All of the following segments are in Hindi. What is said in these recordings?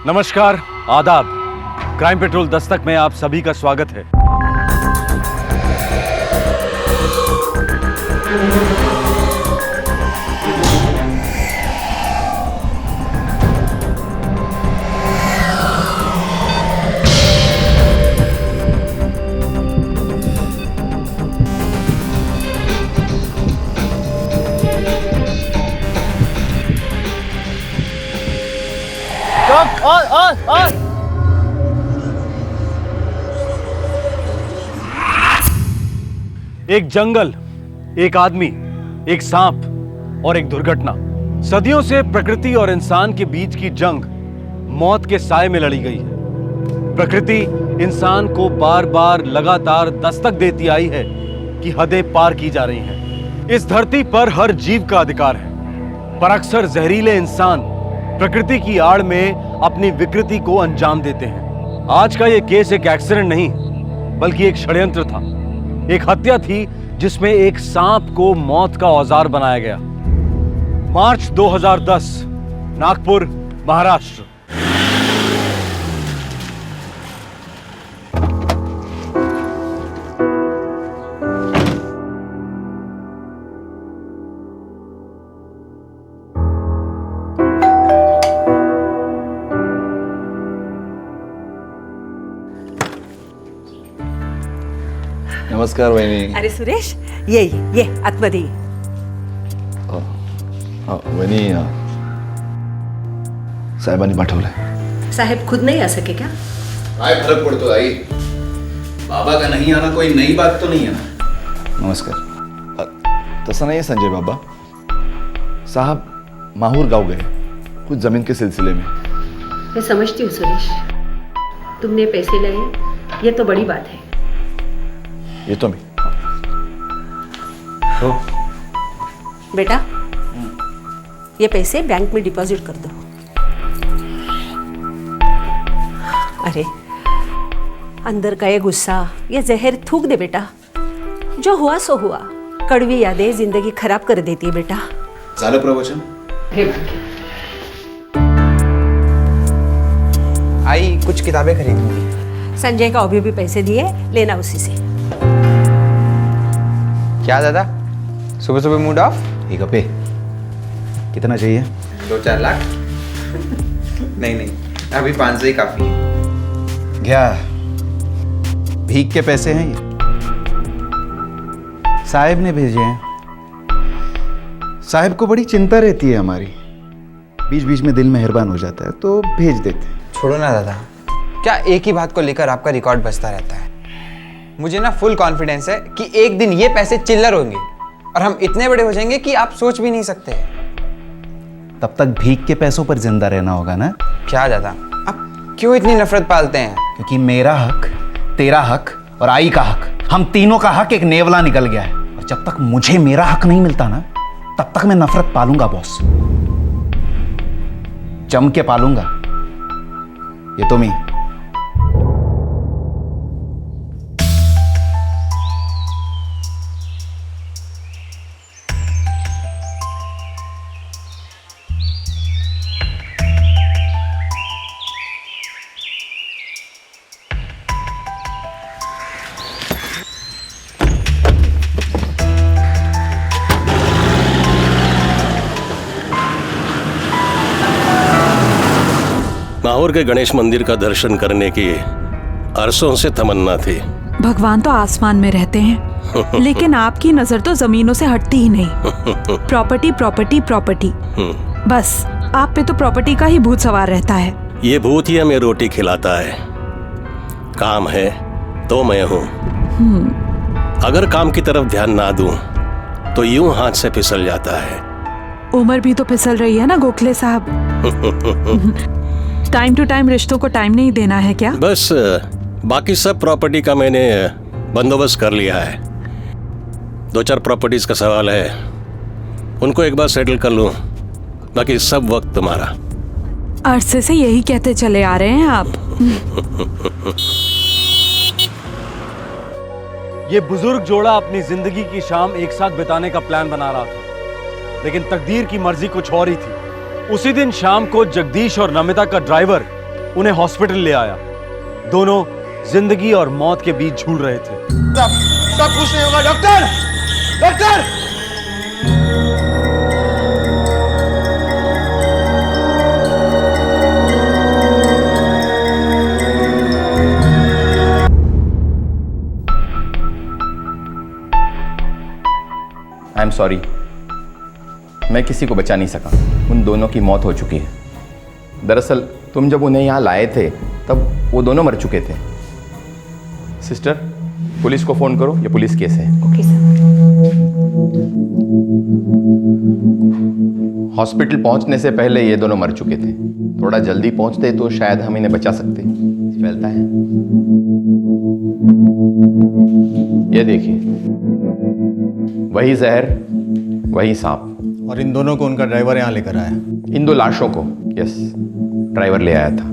नमस्कार, आदाब। क्राइम पेट्रोल दस्तक में आप सभी का स्वागत है। और एक जंगल, एक आदमी, एक सांप और एक दुर्घटना। सदियों से प्रकृति और इंसान के बीच की जंग मौत के साए में लड़ी गई है। प्रकृति इंसान को बार बार लगातार दस्तक देती आई है कि हदें पार की जा रही हैं। इस धरती पर हर जीव का अधिकार है, पर अक्सर जहरीले इंसान प्रकृति की आड़ में अपनी विकृति को अंजाम देते हैं। आज का यह केस एक एक्सीडेंट नहीं, बल्कि एक षड्यंत्र था। एक हत्या थी जिसमें एक सांप को मौत का औजार बनाया गया। मार्च 2010, नागपुर, महाराष्ट्र। नमस्कार वहिनी. अरे सुरेश, ये आतमध्ये. वहिनी, साहेबांनी पाठवलंय. साहेब खुद नहीं आ सके क्या? काय फर्क पड़तो आई? बाबा का नहीं आना कोई नई बात तो नहीं है ना. नमस्कार. तसा नहीं है संजय बाबा. साहब माहूर गांव गए कुछ जमीन के सिलसिले में. मैं समझती हूँ सुरेश, तुमने पैसे लाए, ये तो बड़ी बात है. ये तो मैं. हो बेटा, ये पैसे बैंक में डिपॉजिट कर दो. अरे अंदर का ये गुस्सा, ये जहर थूक दे बेटा. जो हुआ सो हुआ. कड़वी यादें जिंदगी खराब कर देती है बेटा. झालं प्रवचन. आई कुछ किताबें खरीदूंगी. संजय का अभी भी पैसे दिए, लेना उसी से. क्या दादा, सुबह सुबह मूड ऑफ? एक पे कितना चाहिए? 2-4 लाख? नहीं, अभी 500 ही काफी है. क्या भीख के पैसे हैं ये? साहब ने भेजे हैं. साहब को बड़ी चिंता रहती है हमारी. बीच बीच में दिल मेहरबान हो जाता है तो भेज देते हैं. छोड़ो ना दादा, क्या एक ही बात को लेकर आपका रिकॉर्ड बजता रहता है. मुझे ना फुल कॉन्फिडेंस है कि एक दिन ये पैसे चिल्लर होंगे और हम इतने बड़े हो जाएंगे कि आप सोच भी नहीं सकते. तब तक भीख के पैसों पर जिंदा रहना होगा ना. क्या दादा, आप क्यों इतनी नफरत पालते हैं? क्योंकि मेरा हक, तेरा हक और आई का हक, हम तीनों का हक एक नेवला निकल गया है. और जब तक मुझे मेरा हक नहीं मिलता ना, तब तक मैं नफरत पालूंगा बॉस. जम के पालूंगा. ये तो मैं. माहौर के गणेश मंदिर का दर्शन करने की अरसों से तमन्ना थी. भगवान तो आसमान में रहते हैं, लेकिन आपकी नजर तो जमीनों से हटती ही नहीं. प्रॉपर्टी प्रॉपर्टी प्रॉपर्टी, बस आप पे तो प्रॉपर्टी का ही भूत सवार रहता है. ये भूत ही हमें रोटी खिलाता है. काम है तो मैं हूँ. अगर काम की तरफ ध्यान ना दूं तो यूं हाथ से फिसल जाता है. उम्र भी तो फिसल रही है ना गोखले साहब. टाइम टू टाइम रिश्तों को टाइम नहीं देना है क्या? बस बाकी सब प्रॉपर्टी का मैंने बंदोबस्त कर लिया है. 2-4 प्रॉपर्टीज का सवाल है, उनको एक बार सेटल कर लूं, बाकी सब वक्त तुम्हारा. अरसे से यही कहते चले आ रहे हैं आप. ये बुजुर्ग जोड़ा अपनी जिंदगी की शाम एक साथ बिताने का प्लान बना रहा था, लेकिन तकदीर की मर्जी कुछ और ही थी. उसी दिन शाम को जगदीश और नमिता का ड्राइवर उन्हें हॉस्पिटल ले आया। दोनों जिंदगी और मौत के बीच झूल रहे थे। सब कुछ नहीं होगा doctor, doctor. I am sorry, मैं किसी को बचा नहीं सका। उन दोनों की मौत हो चुकी है। दरअसल तुम जब उन्हें यहाँ लाए थे तब वो दोनों मर चुके थे। सिस्टर, पुलिस को फ़ोन करो, ये पुलिस केस है। Okay sir. हॉस्पिटल पहुंचने से पहले ये दोनों मर चुके थे। थोड़ा जल्दी पहुंचते तो शायद हम इन्हें बचा सकते। फैलता है, ये देखिए, वही जहर, वही सांप। और इन दोनों को उनका ड्राइवर यहाँ लेकर आया। इन दो लाशों को, यस, ड्राइवर ले आया था।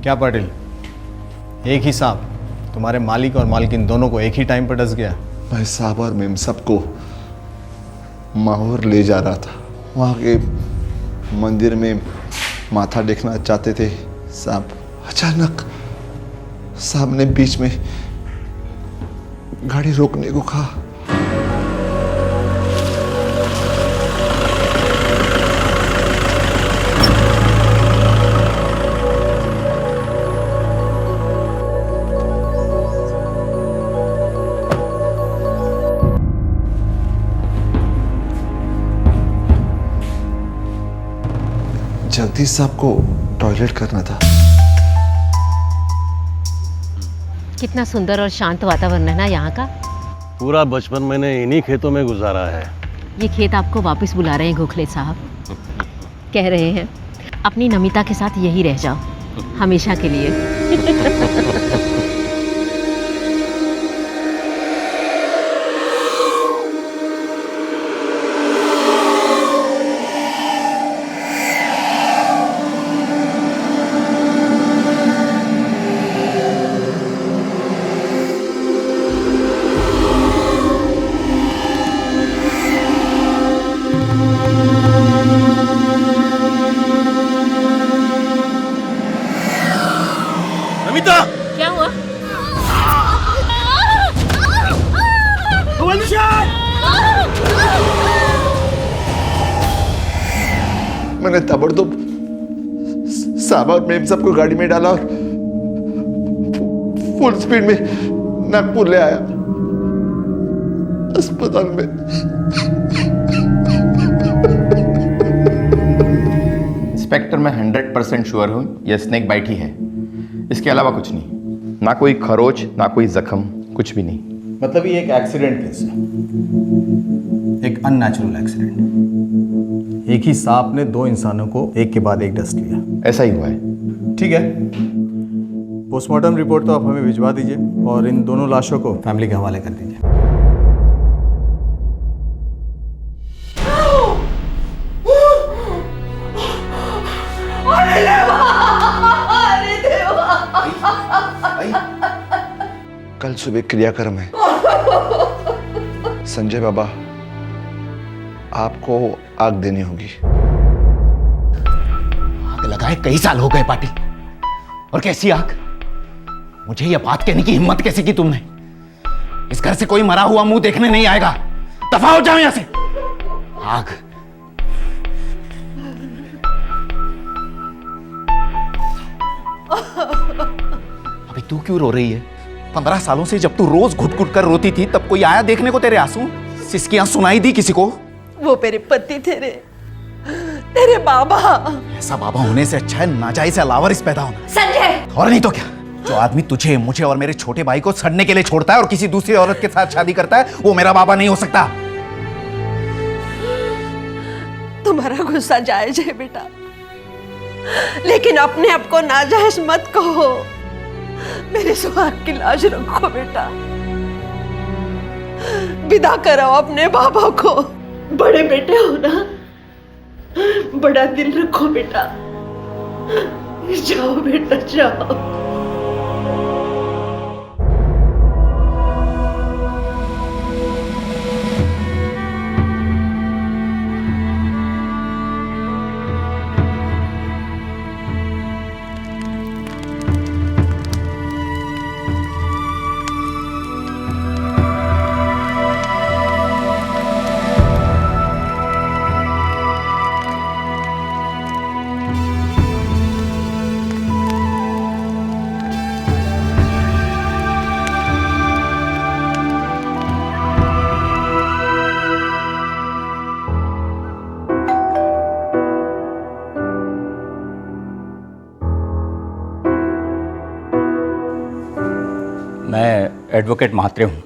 क्या पाटिल, एक ही सांप तुम्हारे मालिक और मालकिन दोनों को एक ही टाइम पर डस गया? भाई साहब और मेम सबको माहौर ले जा रहा था। वहाँ के मंदिर में माथा देखना चाहते थे साहब। अचानक साहब ने बीच में गाड़ी रोकने को कहा। जगदीश साहब को टॉयलेट करना था। कितना सुंदर और शांत वातावरण है ना यहाँ का। पूरा बचपन मैंने इन्हीं खेतों में गुजारा है। ये खेत आपको वापस बुला रहे हैं गोखले साहब। कह रहे हैं अपनी नमिता के साथ यही रह जाओ हमेशा के लिए। नमिता, क्या हुआ? मैंने ताबड़तोड़ साहब और मेम सबको गाड़ी में डाला और फुल स्पीड में नागपुर ले आया। अस्पताल में इंस्पेक्टर, मैं 100% श्योर हूँ यह स्नेक बाइट ही है। इसके अलावा कुछ नहीं, ना कोई खरोच, ना कोई जख्म, कुछ भी नहीं। मतलब ये एक एक्सीडेंट केस है, एक अननेचुरल एक्सीडेंट। एक ही सांप ने दो इंसानों को एक के बाद एक डस लिया। ऐसा ही हुआ है। ठीक है, पोस्टमार्टम रिपोर्ट तो आप हमें भिजवा दीजिए और इन दोनों लाशों को फैमिली के हवाले कर दीजिए। कल सुबह क्रियाक्रम है। संजय बाबा, आपको आग देनी होगी। आग लगाए कई साल हो गए पाटिल, और कैसी आग? मुझे यह बात कहने की हिम्मत कैसे की तुमने? इस घर से कोई मरा हुआ मुंह देखने नहीं आएगा। दफा हो जाओ यहां से। आग अभी तू क्यों रो रही है? 15 सालों से जब तू रोज घुट घुट कर रोती थी तब कोई आया देखने को तेरे आंसू? सिसकियां सुनाई दी किसी को? वो मेरे पति थे रे, तेरे बाबा। ऐसा बाबा होने से अच्छा है नाजायज लावारिस पैदा होना। संजय, और नहीं तो क्या? जो आदमी तुझे, मुझे और मेरे छोटे भाई को सड़ने के लिए छोड़ता है और किसी दूसरी औरत के साथ शादी करता है, वो मेरा बाबा नहीं हो सकता। तुम्हारा गुस्सा जायज है बेटा, लेकिन अपने आप को नाजायज मत कहो। मेरे सुहाग की लाज रखो बेटा। विदा कराओ अपने बाबा को। बड़े बेटे हो ना, बड़ा दिल रखो बेटा। जाओ बेटा जाओ। एडवोकेट महात्रे हूँ।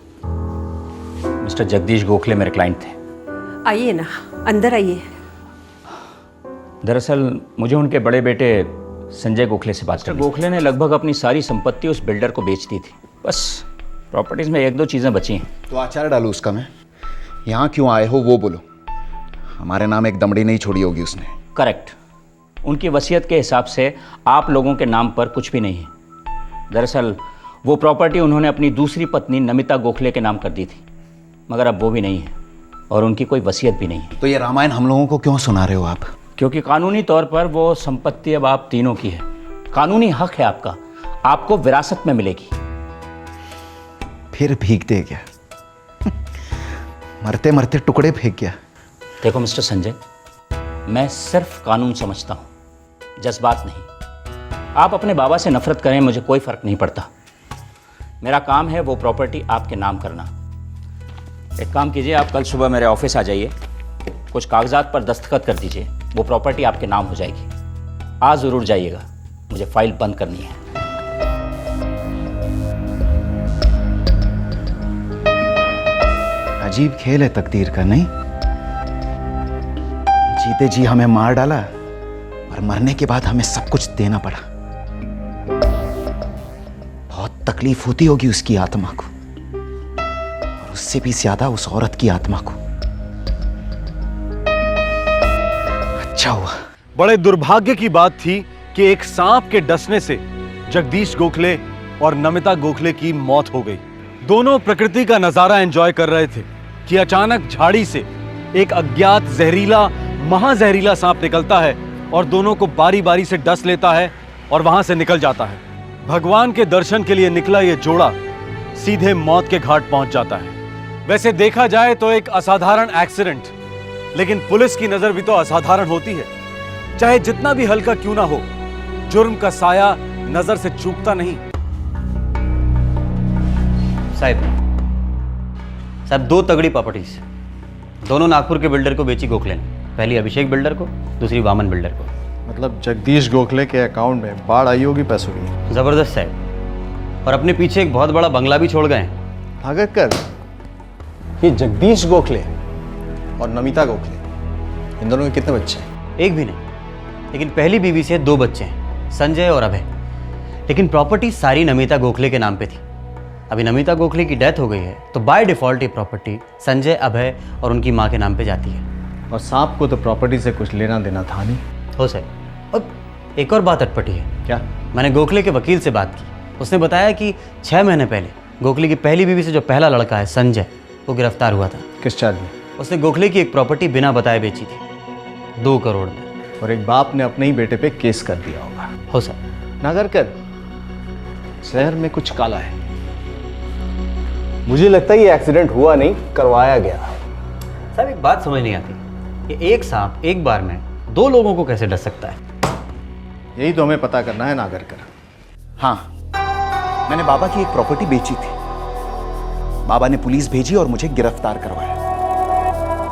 मिस्टर जगदीश गोखले मेरे क्लाइंट थे। आइए ना, अंदर आइए। दरअसल मुझे उनके बड़े बेटे संजय गोखले से बात करनी। गोखले ने लगभग अपनी सारी संपत्ति उस बिल्डर को बेच दी थी। बस प्रॉपर्टीज में एक दो चीज़ें बची हैं। तो आचार डालू उसका मैं। यहाँ क्यों आए हो वो बोलो। हमारे नाम एक दमड़ी नहीं छोड़ी होगी उसने। करेक्ट। उनकी वसीयत के हिसाब से आप लोगों के नाम पर कुछ भी नहीं है। दरअसल वो प्रॉपर्टी उन्होंने अपनी दूसरी पत्नी नमिता गोखले के नाम कर दी थी, मगर अब वो भी नहीं है और उनकी कोई वसीयत भी नहीं है। तो ये रामायण हम लोगों को क्यों सुना रहे हो आप? क्योंकि कानूनी तौर पर वो संपत्ति अब आप तीनों की है। कानूनी हक है आपका, आपको विरासत में मिलेगी। फिर भीग दे गया। मरते मरते टुकड़े फेंक गया। देखो मिस्टर संजय, मैं सिर्फ कानून समझता हूँ, जज्बात नहीं। आप अपने बाबा से नफरत करें, मुझे कोई फर्क नहीं पड़ता। मेरा काम है वो प्रॉपर्टी आपके नाम करना। एक काम कीजिए, आप कल सुबह मेरे ऑफिस आ जाइए, कुछ कागजात पर दस्तखत कर दीजिए, वो प्रॉपर्टी आपके नाम हो जाएगी। आज ज़रूर जाइएगा, मुझे फाइल बंद करनी है। अजीब खेल है तकदीर का, नहीं? जीते जी हमें मार डाला और मरने के बाद हमें सब कुछ देना पड़ा। बहुत तकलीफ होती होगी उसकी आत्मा को, और उससे भी ज्यादा उस औरत की आत्मा को। अच्छा हुआ। बड़े दुर्भाग्य की बात थी कि एक सांप के डसने से जगदीश गोखले और नमिता गोखले की मौत हो गई। दोनों प्रकृति का नजारा एंजॉय कर रहे थे कि अचानक झाड़ी से एक अज्ञात जहरीला, महाजहरीला सांप निकलता है और दोनों को बारी बारी से डस लेता है और वहां से निकल जाता है। भगवान के दर्शन के लिए निकला यह जोड़ा सीधे मौत के घाट पहुंच जाता है। वैसे देखा जाए तो एक असाधारण एक्सीडेंट, लेकिन पुलिस की नजर भी तो असाधारण होती है। चाहे जितना भी हल्का क्यों ना हो, जुर्म का साया नजर से चूकता नहीं। साहब दो तगड़ी प्रॉपर्टीज, दोनों नागपुर के बिल्डर को बेची गोखले ने। पहली अभिषेक बिल्डर को, दूसरी वामन बिल्डर को। मतलब जगदीश गोखले के अकाउंट में बाढ़ आई होगी पैसों की। जबरदस्त साहब, और अपने पीछे एक बहुत बड़ा बंगला भी छोड़ गए हैं। भागकर ये जगदीश गोखले और नमिता गोखले, इन दोनों के कितने बच्चे हैं? एक भी नहीं, लेकिन पहली बीवी से 2 बच्चे हैं, संजय और अभय। लेकिन प्रॉपर्टी सारी नमिता गोखले के नाम पे थी। अभी नमिता गोखले की डेथ हो गई है, तो बाय डिफॉल्ट ये प्रॉपर्टी संजय, अभय और उनकी माँ के नाम पे जाती है। और सांप को तो प्रॉपर्टी से कुछ लेना देना था नहीं। हो सर। और एक और बात अटपटी है। क्या? मैंने गोखले के वकील से बात की। उसने बताया कि 6 महीने पहले गोखले की पहली बीवी से जो पहला लड़का है संजय, वो गिरफ्तार हुआ था। किस चार्ज में? उसने गोखले की एक प्रॉपर्टी बिना बताए बेची थी, 2 करोड़ में। और एक बाप ने अपने ही बेटे पे केस कर दिया होगा। हो सर। नागरकर, शहर में कुछ काला है। मुझे लगता है ये एक्सीडेंट हुआ नहीं, करवाया गया। साहब एक बात समझ नहीं आती कि एक सांप एक बार में 2 लोगों को कैसे डस सकता है? यही तो हमें पता करना है नागरकर। हाँ, मैंने बाबा की एक प्रॉपर्टी बेची थी। बाबा ने पुलिस भेजी और मुझे गिरफ्तार करवाया।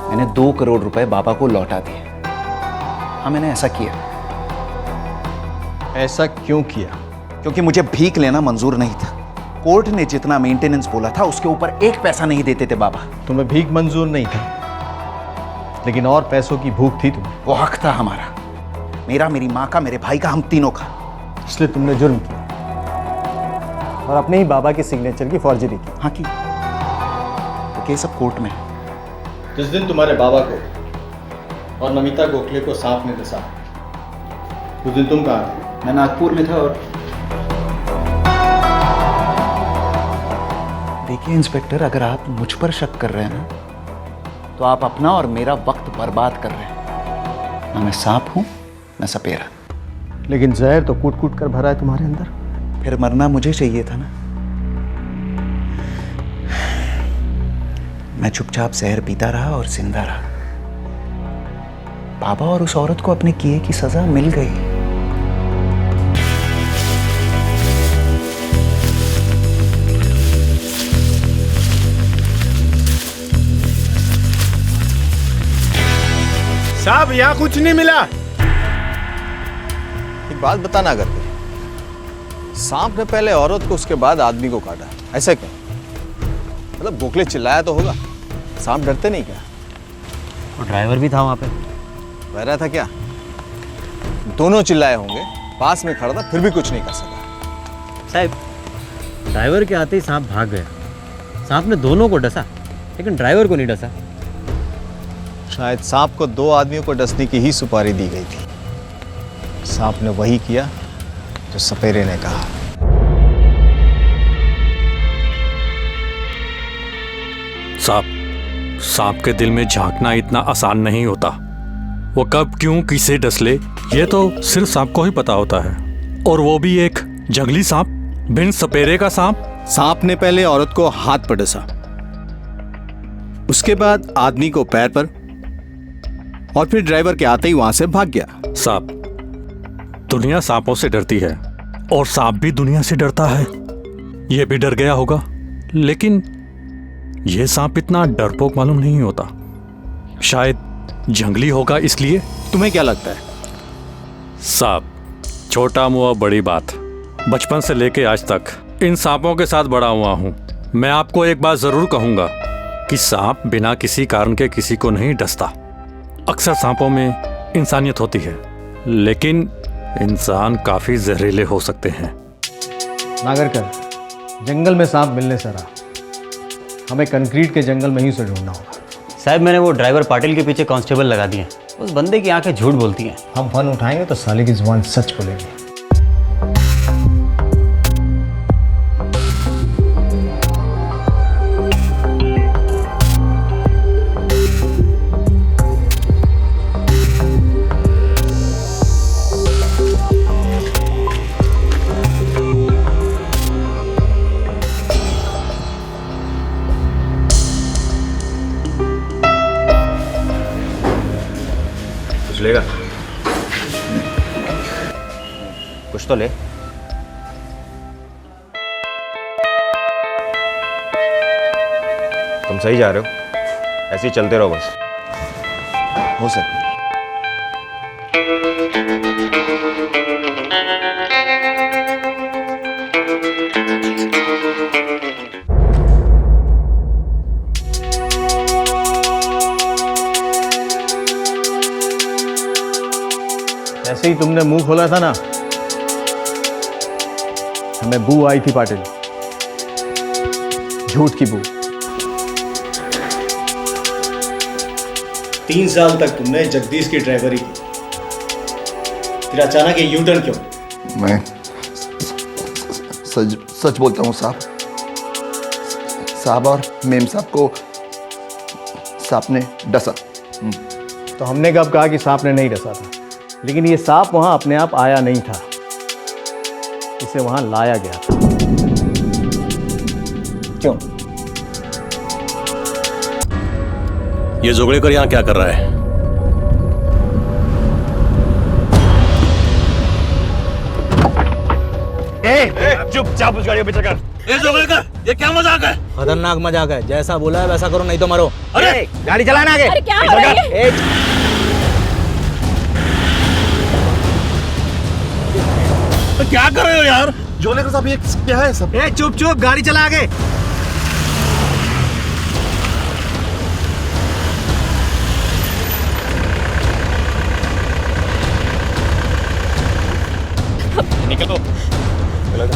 मैंने 2 करोड़ रुपए बाबा को लौटा दिए। हाँ, मैंने ऐसा किया। ऐसा क्यों किया? क्योंकि मुझे भीख लेना मंजूर नहीं था। कोर्ट ने जितना मेंटेनेंस बोला था उसके ऊपर 1 पैसा नहीं देते थे बाबा। तुम्हें भीख मंजूर नहीं था, लेकिन और पैसों की भूख थी तुम्हें। वो हक था हमारा, मेरा, मेरी माँ का, मेरे भाई का, हम तीनों का। इसलिए तुमने जुर्म किया और अपने ही बाबा के सिग्नेचर की फॉर्जरी की। हाँ, की। तो केस अब कोर्ट में है। जिस दिन तुम्हारे बाबा को और नमिता गोखले को सांप ने डसा, उस दिन तुम कहाँ थे? मैं नागपुर में था। और देखिए इंस्पेक्टर, अगर आप मुझ पर शक कर रहे हैं ना, तो आप अपना और मेरा वक्त बर्बाद कर रहे हैं। ना मैं सांप हूं, ना सपेरा। लेकिन जहर तो कूट कूट कर भरा है तुम्हारे अंदर। फिर मरना मुझे चाहिए था ना। मैं चुपचाप जहर पीता रहा और जिंदा रहा। बाबा और उस औरत को अपने किए की सजा मिल गई। साहब यहाँ कुछ नहीं मिला। एक बात बताना, अगर सांप ने पहले औरत को उसके बाद आदमी को काटा, ऐसा क्यों? मतलब गोखले चिल्लाया तो होगा, सांप डरते नहीं क्या? और ड्राइवर भी था वहाँ पे। वह रहा था क्या? दोनों चिल्लाए होंगे, पास में खड़ा था फिर भी कुछ नहीं कर सका। साहब, ड्राइवर के आते ही सांप भाग गया। सांप ने दोनों को डसा, लेकिन ड्राइवर को नहीं डसा। शायद सांप को दो आदमियों को डसने की ही सुपारी दी गई थी। सांप ने वही किया जो सपेरे ने कहा। सांप के दिल में झांकना इतना आसान नहीं होता। वो कब क्यों किसे डस ले ये तो सिर्फ सांप को ही पता होता है, और वो भी एक जंगली सांप, बिन सपेरे का सांप। सांप ने पहले औरत को हाथ पर डसा, उसके बाद आदमी को पैर पर, और फिर ड्राइवर के आते ही वहां से भाग गया। सांप, दुनिया सांपों से डरती है और सांप भी दुनिया से डरता है। ये भी डर गया होगा, लेकिन यह सांप इतना डरपोक मालूम नहीं होता। शायद जंगली होगा इसलिए। तुम्हें क्या लगता है? सांप, छोटा मुआ बड़ी बात। बचपन से लेके आज तक इन सांपों के साथ बड़ा हुआ हूं। मैं आपको एक बात जरूर कहूंगा कि सांप बिना किसी कारण के किसी को नहीं डसता। अक्सर सांपों में इंसानियत होती है, लेकिन इंसान काफी जहरीले हो सकते हैं। नागरकर, जंगल में सांप मिलने से रहा, हमें कंक्रीट के जंगल में ही उसे ढूंढना होगा। साहब, मैंने वो ड्राइवर पाटिल के पीछे कांस्टेबल लगा दिए। उस बंदे की आंखें झूठ बोलती हैं। हम फन उठाएंगे तो साले की जुबान सच बोलेगी। लेगा कुछ तो ले। तुम सही जा रहे हो, ऐसे ही चलते रहो बस। हो सकता। ऐसे ही तुमने मुंह खोला था ना, हमें बू आई थी पाटिल, झूठ की बू। 3 साल तक तुमने जगदीश की ड्राइवरी की, फिर अचानक ये यूटर्न क्यों? मैं सच बोलता हूँ साहब और मेम साहब को सांप ने डसा। तो हमने कब कहा कि सांप ने नहीं डसा था? लेकिन ये सांप वहां अपने आप आया नहीं था, इसे वहां लाया गया था। क्यों? ये जोगड़ेकर यहाँ क्या कर रहा है? चुपचाप उस गाड़ी को पीछे कर। ए जोगड़ेकर, ये क्या मजाक है? खतरनाक मजाक है। जैसा बोला है वैसा करो, नहीं तो मरो। अरे गाड़ी चलाना आगे। अरे क्या हो रहा है? क्या कर रहे हो यार? जोगड़ेकर साहब, ये क्या है सब? चुप चुप, गाड़ी चला आगे। निकलो, चलो।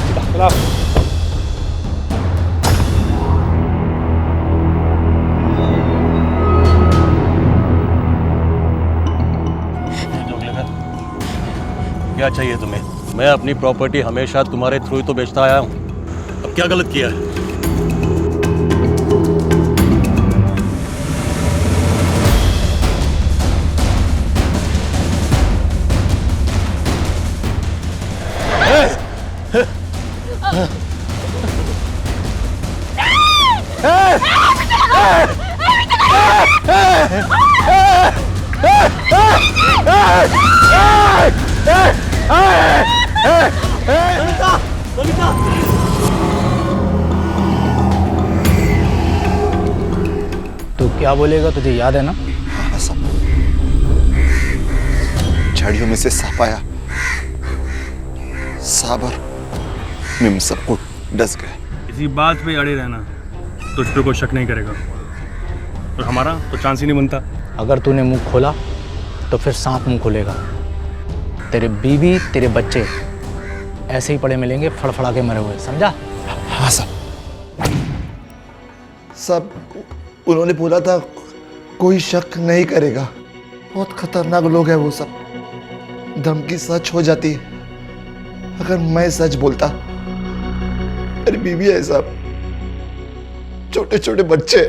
क्या चाहिए तुम्हें? मैं अपनी प्रॉपर्टी हमेशा तुम्हारे थ्रू ही तो बेचता आया हूँ। अब क्या गलत किया है? तू क्या बोलेगा, तुझे याद है ना? हाँ साहब, झाड़ियों में से सांप आया, सांप और मेम सबको डस गए। इसी बात पे अड़े रहना, तुझ पे कोई शक नहीं करेगा और हमारा तो चांस ही नहीं बनता। अगर तूने मुंह खोला तो फिर सांप मुंह खोलेगा। तेरे बीवी तेरे बच्चे ऐसे ही पड़े मिलेंगे फड़फड़ा के मरे हुए, समझा? हाँ साहब। साहब उन्होंने बोला था कोई शक नहीं करेगा। बहुत खतरनाक लोग हैं वो सब। धमकी सच हो जाती अगर मैं सच बोलता। मेरी बीवी है साहब, छोटे छोटे बच्चे।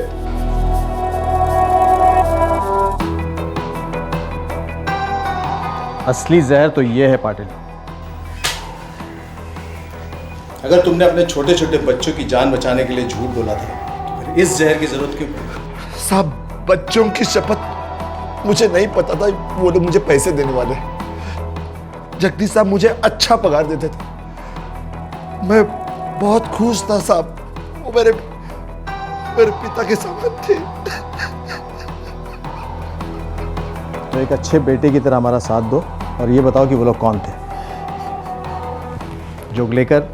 असली जहर तो ये है पाटिल। अगर तुमने अपने छोटे छोटे बच्चों की जान बचाने के लिए झूठ बोला था तो फिर इस जहर की जरूरत क्यों पड़ी? साहब बच्चों की शपथ मुझे नहीं पता था वो लोग मुझे पैसे देने वाले। जगदीश साहब मुझे अच्छा पगार देते थे, मैं बहुत खुश था साहब। वो मेरे पिता के समान थे। तो एक अच्छे बेटे की तरह हमारा साथ दो और ये बताओ कि वो लोग कौन थे? जोगलेकर,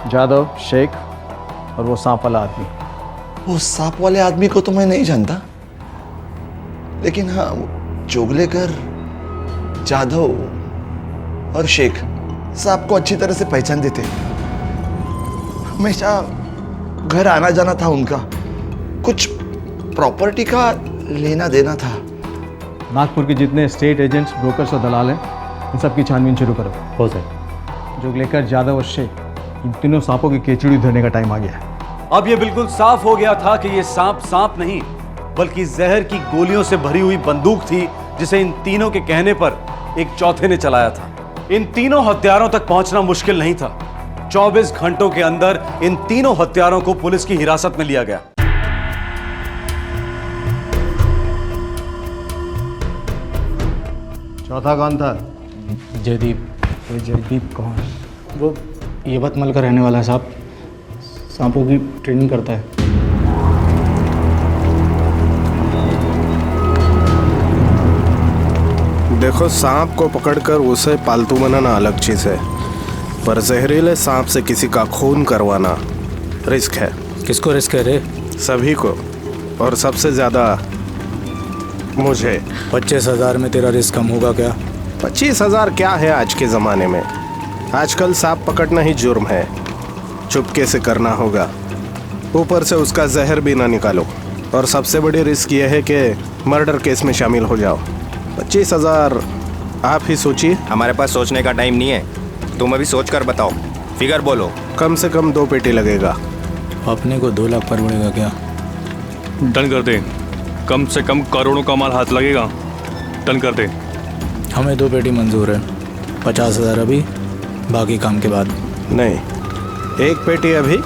जादव, शेख और वो सांप वाला आदमी। वो सांप वाले आदमी को तो मैं नहीं जानता, लेकिन हाँ जोगलेकर, जाधव और शेख सांप को अच्छी तरह से पहचानते थे। हमेशा घर आना जाना था उनका। कुछ प्रॉपर्टी का लेना देना था। नागपुर के जितने स्टेट एजेंट्स, ब्रोकर्स और दलाल हैं इन सब की छानबीन शुरू करो। हो सके जोगलेकर, जादव और शेख, इन तीनों सांपों की केचुड़ी धरने का टाइम आ गया है। अब यह बिल्कुल साफ हो गया था कि यह सांप सांप नहीं बल्कि जहर की गोलियों से भरी हुई बंदूक थी, जिसे इन तीनों के कहने पर एक चौथे ने चलाया था। इन तीनों हत्यारों तक पहुंचना मुश्किल नहीं था। 24 घंटों के अंदर इन तीनों हत्यारों को पुलिस की हिरासत में लिया गया। चौथा कौन था? जयदीप। ये जयदीप कौन? वो यवतमल का रहने वाला है साहब, सांपों की ट्रेनिंग करता है। देखो, सांप को पकड़कर उसे पालतू बनाना अलग चीज है, पर जहरीले सांप से किसी का खून करवाना रिस्क है। किसको रिस्क है रे? सभी को, और सबसे ज्यादा मुझे। 25,000 में तेरा रिस्क कम होगा क्या? 25,000 क्या है आज के ज़माने में? आजकल सांप पकड़ना ही जुर्म है, चुपके से करना होगा। ऊपर से उसका जहर भी ना निकालो, और सबसे बड़ी रिस्क यह है कि मर्डर केस में शामिल हो जाओ। 25,000 आप ही सोचिए। हमारे पास सोचने का टाइम नहीं है, तुम अभी सोच कर बताओ, फिगर बोलो। कम से कम 2 पेटी लगेगा। अपने को 2 लाख पर पड़ेगा क्या? डन कर दे, कम से कम करोड़ों का माल हाथ लगेगा। डन कर दे। हमें 2 पेटी मंजूर है, 50,000 अभी, बाकी काम के बाद। नहीं, 1 पेटी अभी,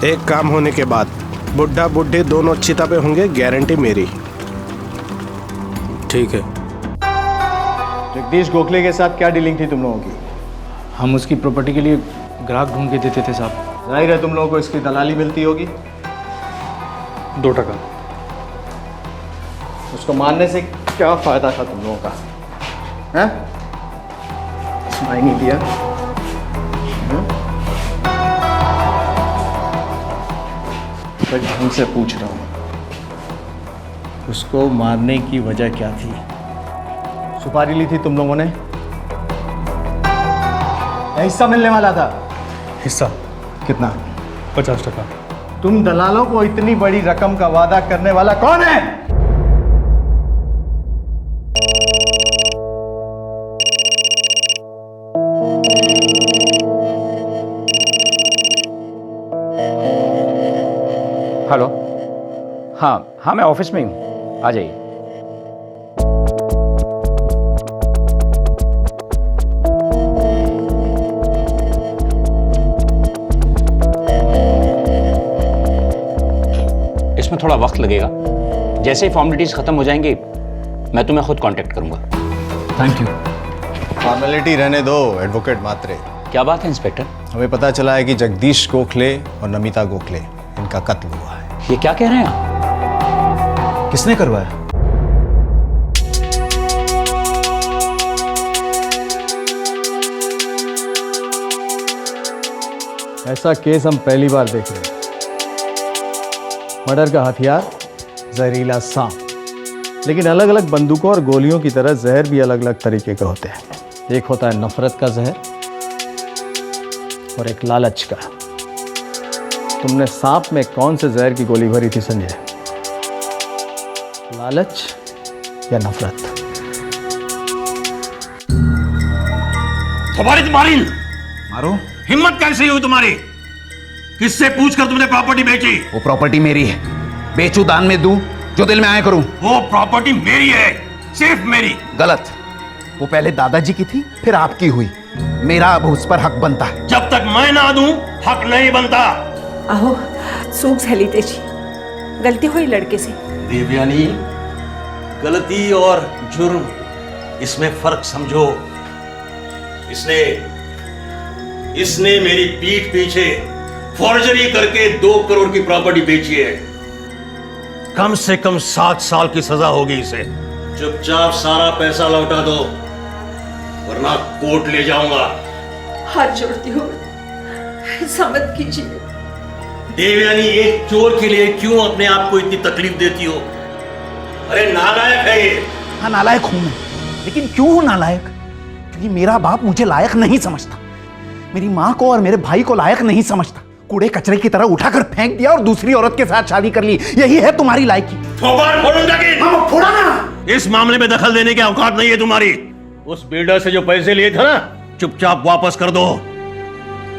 1 काम होने के बाद। बुढ़ा बुढ़ी दोनों चिता पे होंगे, गारंटी मेरी। ठीक है। जगदीश गोखले के साथ क्या डीलिंग थी तुम लोगों की? हम उसकी प्रॉपर्टी के लिए ग्राहक ढूंढ के देते थे साहब। जाहिर है तुम लोगों को इसकी दलाली मिलती होगी। 2%। उसको मारने से क्या फायदा था तुम लोगों का? हैं? सुनाई नहीं दिया? मैं ढंग से पूछ रहा हूँ, उसको मारने की वजह क्या थी? सुपारी ली थी तुम लोगों ने? या हिस्सा मिलने वाला था? हिस्सा कितना? 50%। तुम दलालों को इतनी बड़ी रकम का वादा करने वाला कौन है? हेलो। हाँ मैं ऑफिस में ही हूँ, आ जाइए। इसमें थोड़ा वक्त लगेगा, जैसे ही फॉर्मेलिटीज खत्म हो जाएंगी मैं तुम्हें खुद कांटेक्ट करूंगा। Thank you. फॉर्मेलिटी रहने दो एडवोकेट मात्रे। क्या बात है इंस्पेक्टर? हमें पता चला है कि जगदीश गोखले और नमिता गोखले, इनका कत्ल हुआ है। ये क्या कह रहे हैं आप? किसने करवाया? ऐसा केस हम पहली बार देख रहे हैं। मर्डर का हथियार जहरीला सांप। लेकिन अलग अलग बंदूकों और गोलियों की तरह जहर भी अलग अलग तरीके के होते हैं। एक होता है नफरत का जहर और एक लालच का। तुमने सांप में कौन से जहर की गोली भरी थी संजय? लालच या नफरत? तुम्हारी मारो। हिम्मत कैसे हुई तुम्हारी? किससे पूछकर तुमने प्रॉपर्टी बेची? वो प्रॉपर्टी मेरी है, बेचू दान में दूं, जो दिल में आए करूं। वो प्रॉपर्टी मेरी है, सिर्फ मेरी। गलत। वो पहले दादाजी की थी, फिर आपकी हुई। मेरा अब उस पर हक बनता है। जब तक मैं ना दूं हक नहीं बनता। अहो चूक झाली त्याची, गलती हुई लड़के से। देवयानी, गलती और जुर्म इसमें फर्क समझो। इसने मेरी पीठ पीछे फॉर्जरी करके 2 करोड़ की प्रॉपर्टी बेची है। कम से कम 7 साल की सजा होगी इसे। चुपचाप सारा पैसा लौटा दो, वरना कोर्ट ले जाऊंगा। हाथ जोड़ती हूँ, ऐसा मत कीजिए। देवयानी, एक चोर के लिए क्यों अपने आप को इतनी तकलीफ देती हो? अरे नालायक है ये। हाँ, नालायक हूं मैं, लेकिन क्यों हूं नालायक? क्योंकि मेरा बाप मुझे लायक नहीं समझता, मेरी माँ को और मेरे भाई को लायक नहीं समझता। कूड़े कचरे की तरह उठाकर फेंक दिया और दूसरी औरत के साथ शादी कर ली। यही है तुम्हारी लायकी। फोड़ा ना। इस मामले में दखल देने की औकात नहीं है तुम्हारी। उस बिल्डर से जो पैसे लिए थे ना, चुपचाप वापस कर दो,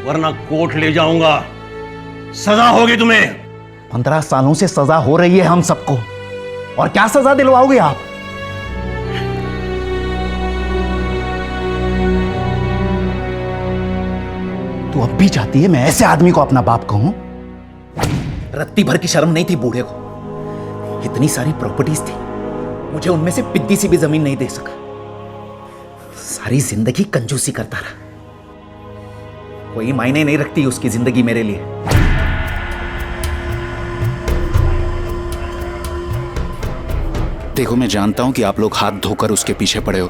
वरना कोर्ट ले जाऊंगा। सजा होगी तुम्हें। 15 सालों से सजा हो रही है हम सबको, और क्या सजा दिलवाओगे आप? तू अब भी चाहती है मैं ऐसे आदमी को अपना बाप कहूं? रत्ती भर की शर्म नहीं थी बूढ़े को। इतनी सारी प्रॉपर्टीज थी, मुझे उनमें से पिद्दी सी भी जमीन नहीं दे सका। सारी जिंदगी कंजूसी करता रहा। कोई मायने नहीं रखती उसकी जिंदगी मेरे लिए। देखो, मैं जानता हूं कि आप लोग हाथ धोकर उसके पीछे पड़े हो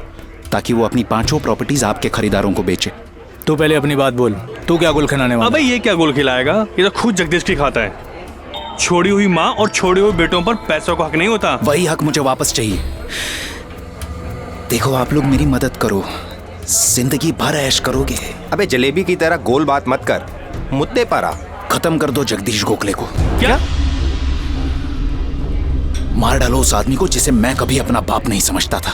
ताकि वो अपनी 5 प्रॉपर्टीज आपके खरीदारों को बेचे। तू पहले अपनी बात बोल, तू क्या गोल खिलाने वाला? अबे ये क्या गोल खिलाएगा? ये तो खुद जगदीश की खाता है। छोड़ी हुई माँ और छोड़े हुए बेटों पर पैसों का हक नहीं होता। वही हक मुझे वापस चाहिए। देखो, आप लोग मेरी मदद करो, जिंदगी भर ऐश करोगे। अबे जलेबी की तरह गोल बात मत कर, मुद्दे पर आ। खत्म कर दो जगदीश गोखले को। क्या? मार डालो उस आदमी को जिसे मैं कभी अपना बाप नहीं समझता था।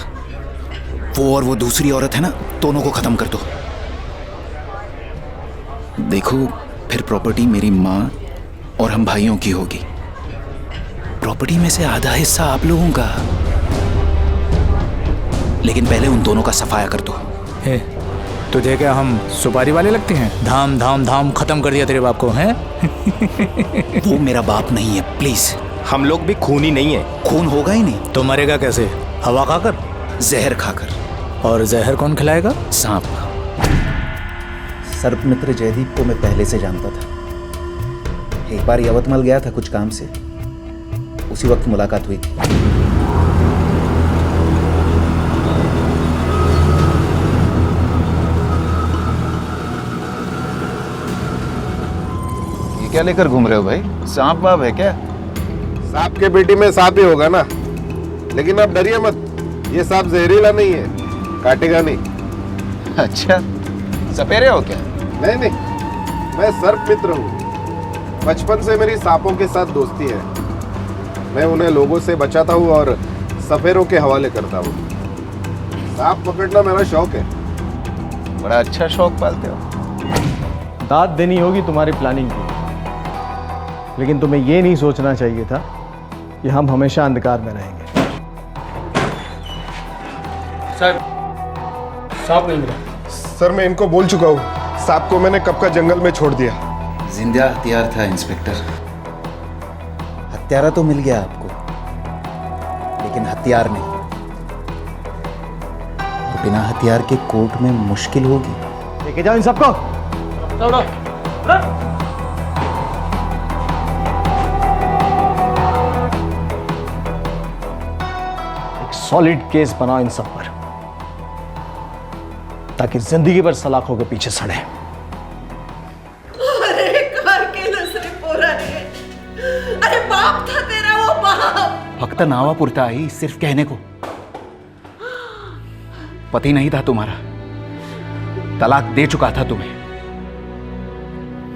वो और वो दूसरी औरत है ना, दोनों को खत्म कर दो। देखो, फिर प्रॉपर्टी मेरी माँ और हम भाइयों की होगी। प्रॉपर्टी में से आधा हिस्सा आप लोगों का, लेकिन पहले उन दोनों का सफाया कर दो। तुझे क्या हम सुपारी वाले लगते हैं? धाम धाम धाम खत्म कर दिया तेरे बाप को, हैं? वो मेरा बाप नहीं है, प्लीज। हम लोग भी खूनी नहीं है। खून होगा ही नहीं तो मरेगा कैसे? हवा खाकर? जहर खाकर। और जहर कौन खिलाएगा? सांप। सर्पमित्र जयदीप को मैं पहले से जानता था। एक बार यवतमाल गया था कुछ काम से, उसी वक्त मुलाकात हुई थी। ये क्या लेकर घूम रहे हो भाई? सांप वाप है क्या? सांप के पेटी में सांप ही होगा ना, लेकिन आप डरिए मत, ये सांप जहरीला नहीं है, काटेगा नहीं। अच्छा, सपेरे हो क्या? नहीं, मैं सर्प मित्र हूँ। बचपन से मेरी सांपों के साथ दोस्ती है। मैं उन्हें लोगों से बचाता हूँ और सफेरों के हवाले करता हूँ। सांप पकड़ना मेरा शौक है। बड़ा अच्छा शौक पालते हो। दाद देनी होगी तुम्हारी प्लानिंग की, लेकिन तुम्हें ये नहीं सोचना चाहिए था कि हम हमेशा अंधकार में रहेंगे। सर, सांप नहीं मिला। सर, मैं इनको बोल चुका हूँ, सांप को मैंने कब का जंगल में छोड़ दिया। जिंदा हथियार था इंस्पेक्टर। हत्यारा तो मिल गया आपको, लेकिन हथियार नहीं। तो बिना हथियार के कोर्ट में मुश्किल होगी। लेके जाओ इन सबको। एक सॉलिड केस बनाओ इन सब पर, ताकि जिंदगी भर सलाखों के पीछे सड़े। अरे कार के नसरे पोरा रे, अरे बाप था फक्त नावापुरता आई, सिर्फ कहने को। पति नहीं था तुम्हारा, तलाक दे चुका था तुम्हें,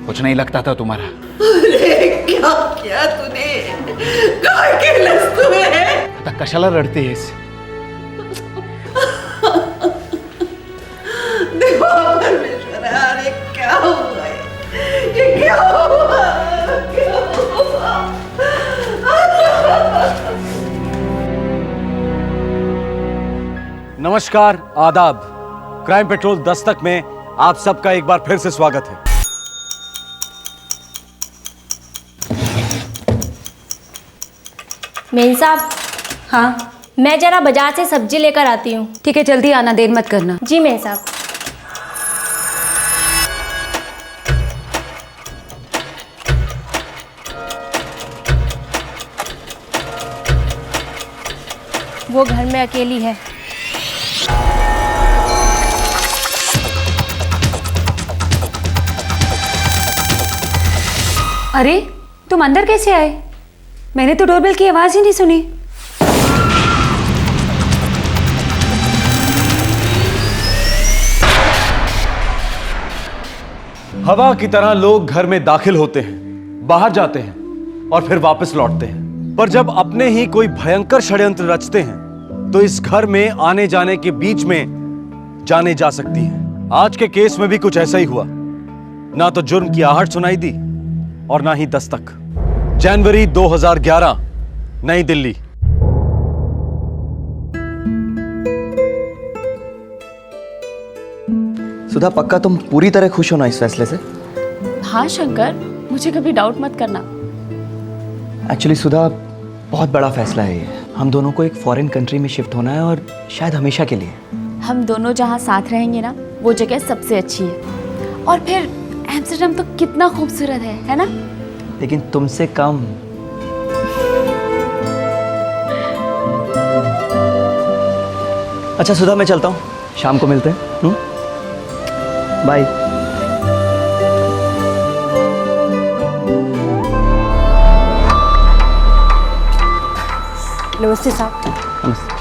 कुछ नहीं लगता था तुम्हारा। अरे क्या किया तूने? काय केलंस तू हे? आता कशाला रडतेस? देवा परमेश्वरा, अरे क्या हुआ है? ये क्या हुआ? क्या हुआ? नमस्कार, आदाब। क्राइम पेट्रोल दस्तक में आप सबका एक बार फिर से स्वागत है। मेन साहब। हाँ, मैं जरा बाजार से सब्जी लेकर आती हूँ। ठीक है, जल्दी आना, देर मत करना। जी मेन साहब। वो घर में अकेली है। अरे तुम अंदर कैसे आए? मैंने तो डोरबेल की आवाज ही नहीं सुनी। हवा की तरह लोग घर में दाखिल होते हैं, बाहर जाते हैं और फिर वापस लौटते हैं, पर जब अपने ही कोई भयंकर षड्यंत्र रचते हैं तो इस घर में आने जाने के बीच में जाने जा सकती हैं। आज के केस में भी कुछ ऐसा ही हुआ। ना तो जुर्म की आहट सुनाई दी और ना ही दस्तक। जनवरी 2011, नई दिल्ली। सुधा, पक्का तुम पूरी तरह खुश हो ना इस फैसले से? हाँ शंकर, मुझे कभी डाउट मत करना। एक्चुअली सुधा, बहुत बड़ा फैसला है ये। हम दोनों को एक फॉरेन कंट्री में शिफ्ट होना है और शायद हमेशा के लिए। हम दोनों जहाँ साथ रहेंगे ना, वो जगह सबसे अच्छी है। और फिर एम्स्टर्डम तो कितना खूबसूरत है ना? लेकिन तुमसे कम। अच्छा सुधा, मैं चलता हूँ, शाम को मिलते हैं। बाय। नमस्ते साहब। नमस्ते।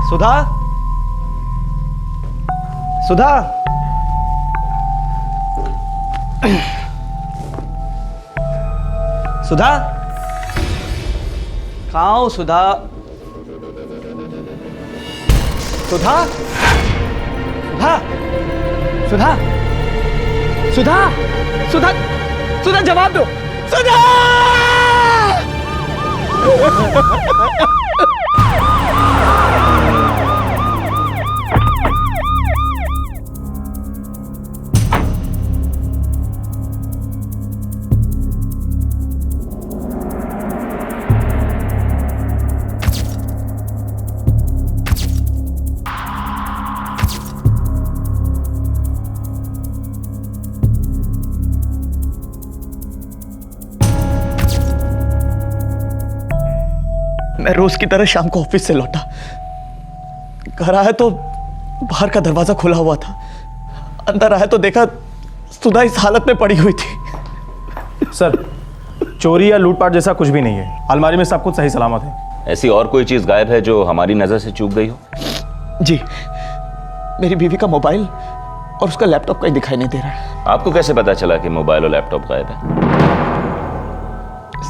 सुधा, सुधा, सुधा, कहाँ हो सुधा? सुधा, सुधा, सुधा, सुधा, सुधा, सुधा, जवाब दो। सुधा! मैं रोज की तरह शाम को ऑफिस से लौटा। घर आया तो बाहर का दरवाजा खुला हुआ था। अंदर आया तो देखा सुधा इस हालत में पड़ी हुई थी। सर, चोरी या लूटपाट जैसा कुछ भी नहीं है। अलमारी में सब कुछ सही सलामत है। ऐसी और कोई चीज गायब है जो हमारी नजर से चूक गई हो? जी, मेरी बीवी का मोबाइल और उसका लैपटॉप कहीं दिखाई नहीं दे रहा है। आपको कैसे पता चला कि मोबाइल और लैपटॉप गायब है?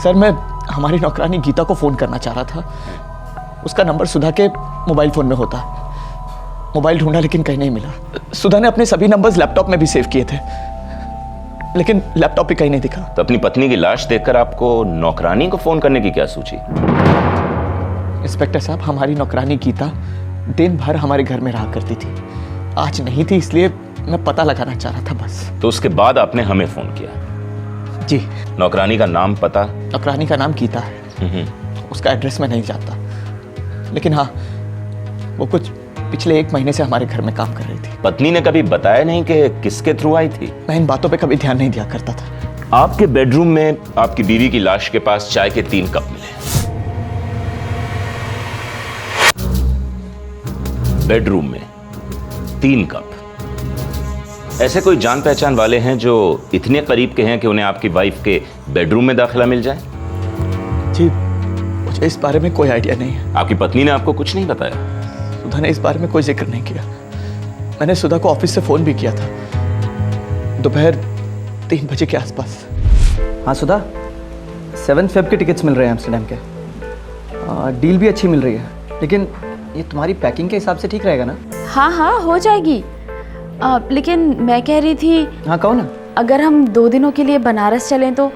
सर, मैं हमारी नौकरानी गीता को फोन करना चाह रहा था। उसका नंबर सुधा के मोबाइल फोन में होता। मोबाइल ढूंढा लेकिन कहीं नहीं मिला। सुधा ने अपने सभी नंबर्स लैपटॉप में भी सेव किए थे, लेकिन लैपटॉप भी कहीं नहीं दिखा। तो अपनी पत्नी की लाश देखकर आपको नौकरानी को फोन करने की क्या सूझी? इंस्पेक्टर साहब, हमारी नौकरानी गीता दिन भर हमारे घर में रहा करती थी। आज नहीं थी, इसलिए मैं पता लगाना चाह रहा था बस। तो उसके बाद आपने हमें फोन किया? जी। नौकरानी का नाम पता? नौकरानी का नाम गीता है। उसका एड्रेस मैं नहीं जानता, लेकिन हाँ, वो कुछ पिछले 1 महीने से हमारे घर में काम कर रही थी। पत्नी ने कभी बताया नहीं कि किसके थ्रू आई थी? मैं इन बातों पे कभी ध्यान नहीं दिया करता था। आपके बेडरूम में आपकी बीवी की लाश के पास चाय के 3 कप मिले। बेडरूम में 3 कप। ऐसे कोई जान पहचान वाले हैं जो इतने करीब के हैं कि उन्हें आपकी वाइफ के बेडरूम में दाखिला मिल जाए? जी, मुझे इस बारे में कोई आइडिया नहीं है। आपकी पत्नी ने आपको कुछ नहीं बताया? सुधा ने इस बारे में कोई जिक्र नहीं किया। मैंने सुधा को ऑफिस से फोन भी किया था, दोपहर 3 बजे के आसपास। हाँ सुधा, 7 फेब के टिकट्स मिल रहे हैं एम्स्टर्डम के। डील भी अच्छी मिल रही है, लेकिन ये तुम्हारी पैकिंग के हिसाब से ठीक रहेगा ना? हाँ हाँ, हो जाएगी। लेकिन मैं कह रही थी, हाँ कहो ना। अगर हम 2 दिनों के लिए बनारस चलें तो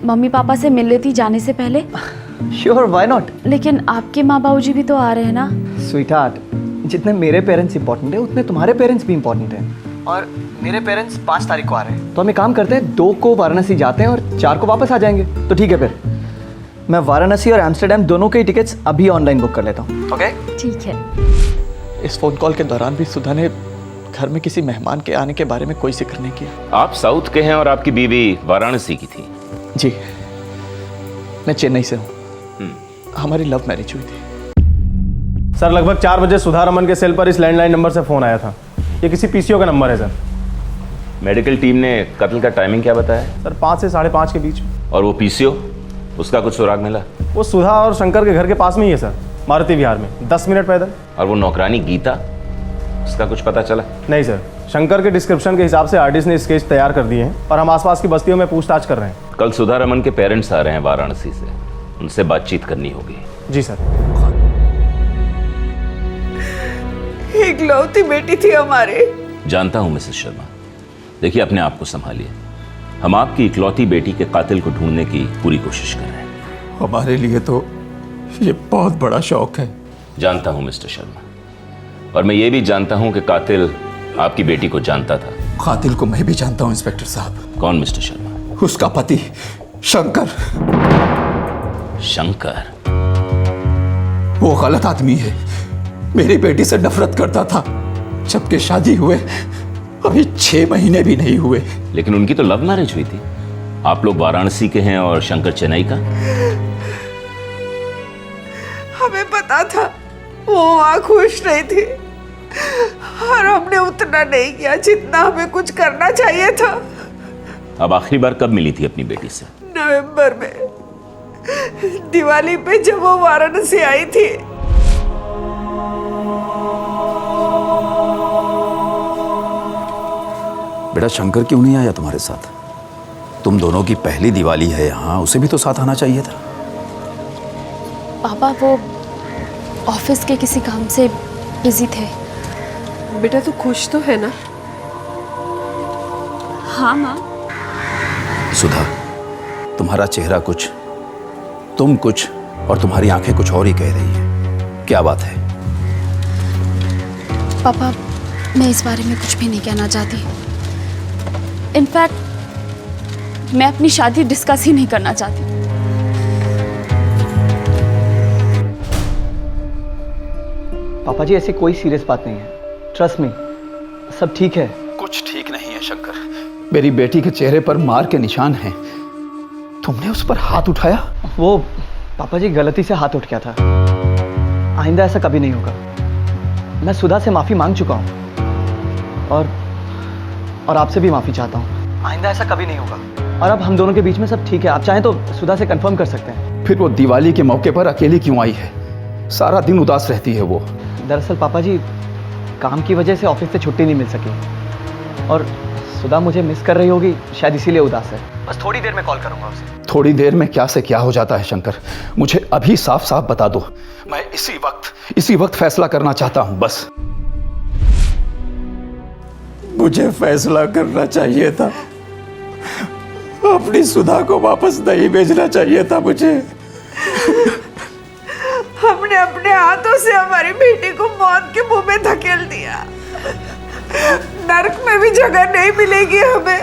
मम्मी पापा से मिल लेती जाने से पहले। Sure, why not. लेकिन आपके माँ बाबूजी भी तो आ रहे हैं ना। स्वीटहार्ट, जितने मेरे पेरेंट्स इंपॉर्टेंट है उतने तुम्हारे पेरेंट्स भी इंपॉर्टेंट हैं। और मेरे पेरेंट्स 5 तारीख को आ रहे हैं, तो हम एक काम करते हैं, 2 को वाराणसी जाते हैं और 4 को वापस आ जाएंगे। तो ठीक है, फिर मैं वाराणसी और एम्स्टर्डम दोनों के टिकट्स अभी ऑनलाइन बुक कर लेता हूँ। ओके ठीक है। इस फोन कॉल के दौरान भी सुधा ने घर में किसी मेहमान के आने के बारे में कोई जिक्र नहीं किया। आप साउथ के हैं और आपकी बीवी वाराणसी की थी? जी, मैं चेन्नई से हूँ। हमारी लव मैरिज हुई थी। सर, लगभग 4 बजे सुधा रमन के सेल पर इस लैंडलाइन नंबर से फ़ोन आया था। ये किसी पीसीओ का नंबर है सर। मेडिकल टीम ने कत्ल का टाइमिंग क्या बताया? सर 5 से 5:30 के बीच। और वो पीसीओ, उसका कुछ सुराग मिला? वो सुधा और शंकर के घर के पास में ही है सर, मारुति विहार में, 10 मिनट पैदल। और वो नौकरानी गीता, उसका कुछ पता चला? नहीं सर, शंकर के डिस्क्रिप्शन के हिसाब से आर्टिस्ट ने स्केच तैयार कर दिए हैं और हम आसपास की बस्तियों में पूछताछ कर रहे हैं। कल सुधा रमन के पेरेंट्स आ रहे हैं वाराणसी से, उनसे बातचीत करनी होगी। जी सर। इकलौती बेटी थी हमारे। जानता हूं मिसेस शर्मा, देखिए अपने आप को संभालिए। हम आपकी इकलौती बेटी के कातिल को ढूंढने की पूरी कोशिश कर रहे हैं। हमारे लिए तो ये बहुत बड़ा शौक है। जानता हूं मिस्टर शर्मा, और मैं ये भी जानता हूं कि कातिल आपकी बेटी को जानता था। कातिल को मैं भी जानता हूं इंस्पेक्टर साहब। कौन मिस्टर शर्मा? उसका पति शंकर। शंकर? वो गलत आदमी है, मेरी बेटी से नफरत करता था। जबकि शादी हुए अभी 6 महीने भी नहीं हुए। लेकिन उनकी तो लव मैरिज हुई थी। आप लोग वाराणसी के हैं और शंकर चेन्नई का। हमें पता था वो वहाँ खुश नहीं थी, और हमने उतना नहीं किया जितना हमें कुछ करना चाहिए था। अब आखिरी बार कब मिली थी अपनी बेटी से? नवंबर में, दिवाली पे जब वो वाराणसी आई थी। बेटा शंकर क्यों नहीं आया तुम्हारे साथ? तुम दोनों की पहली दिवाली है यहाँ, उसे भी तो साथ आना चाहिए था। पापा वो ऑफिस के किसी काम से बिजी थे। बेटा तू खुश तो है ना? हाँ माँ। सुधा, तुम्हारा चेहरा कुछ, तुम कुछ और तुम्हारी आंखें कुछ और ही कह रही है। क्या बात है? पापा मैं इस बारे में कुछ भी नहीं कहना चाहती। इनफैक्ट मैं अपनी शादी डिस्कस ही नहीं करना चाहती। पापा जी ऐसी कोई सीरियस बात नहीं है, ट्रस्ट मी, सब ठीक है। कुछ ठीक नहीं है शंकर। मेरी बेटी के चेहरे पर मार के निशान हैं। तुमने उस पर हाथ उठाया? वो पापा जी गलती से हाथ उठ गया था, आइंदा ऐसा कभी नहीं होगा। मैं सुधा से माफी मांग चुका हूँ और आपसे भी माफी चाहता हूँ। आइंदा ऐसा कभी नहीं होगा। और अब हम दोनों के बीच में सब ठीक है। आप चाहें तो सुधा से कंफर्म कर सकते हैं। फिर वो दिवाली के मौके पर अकेली क्यों आई है? सारा दिन उदास रहती है वो। दरअसल पापा जी काम की वजह से ऑफिस से छुट्टी नहीं मिल सकी, और सुधा मुझे मिस कर रही होगी, शायद इसीलिए उदास है। बस थोड़ी देर में कॉल करूंगा उसे। थोड़ी देर में क्या से क्या हो जाता है शंकर, मुझे अभी साफ साफ बता दो। मैं इसी वक्त फैसला करना चाहता हूं। बस मुझे फैसला करना चाहिए था, अपनी सुधा को वापस नहीं भेजना चाहिए था मुझे। हमने अपने हाथों से हमारी बेटी को मौत के मुंह में धकेल दिया। नरक में भी जगह नहीं मिलेगी हमें।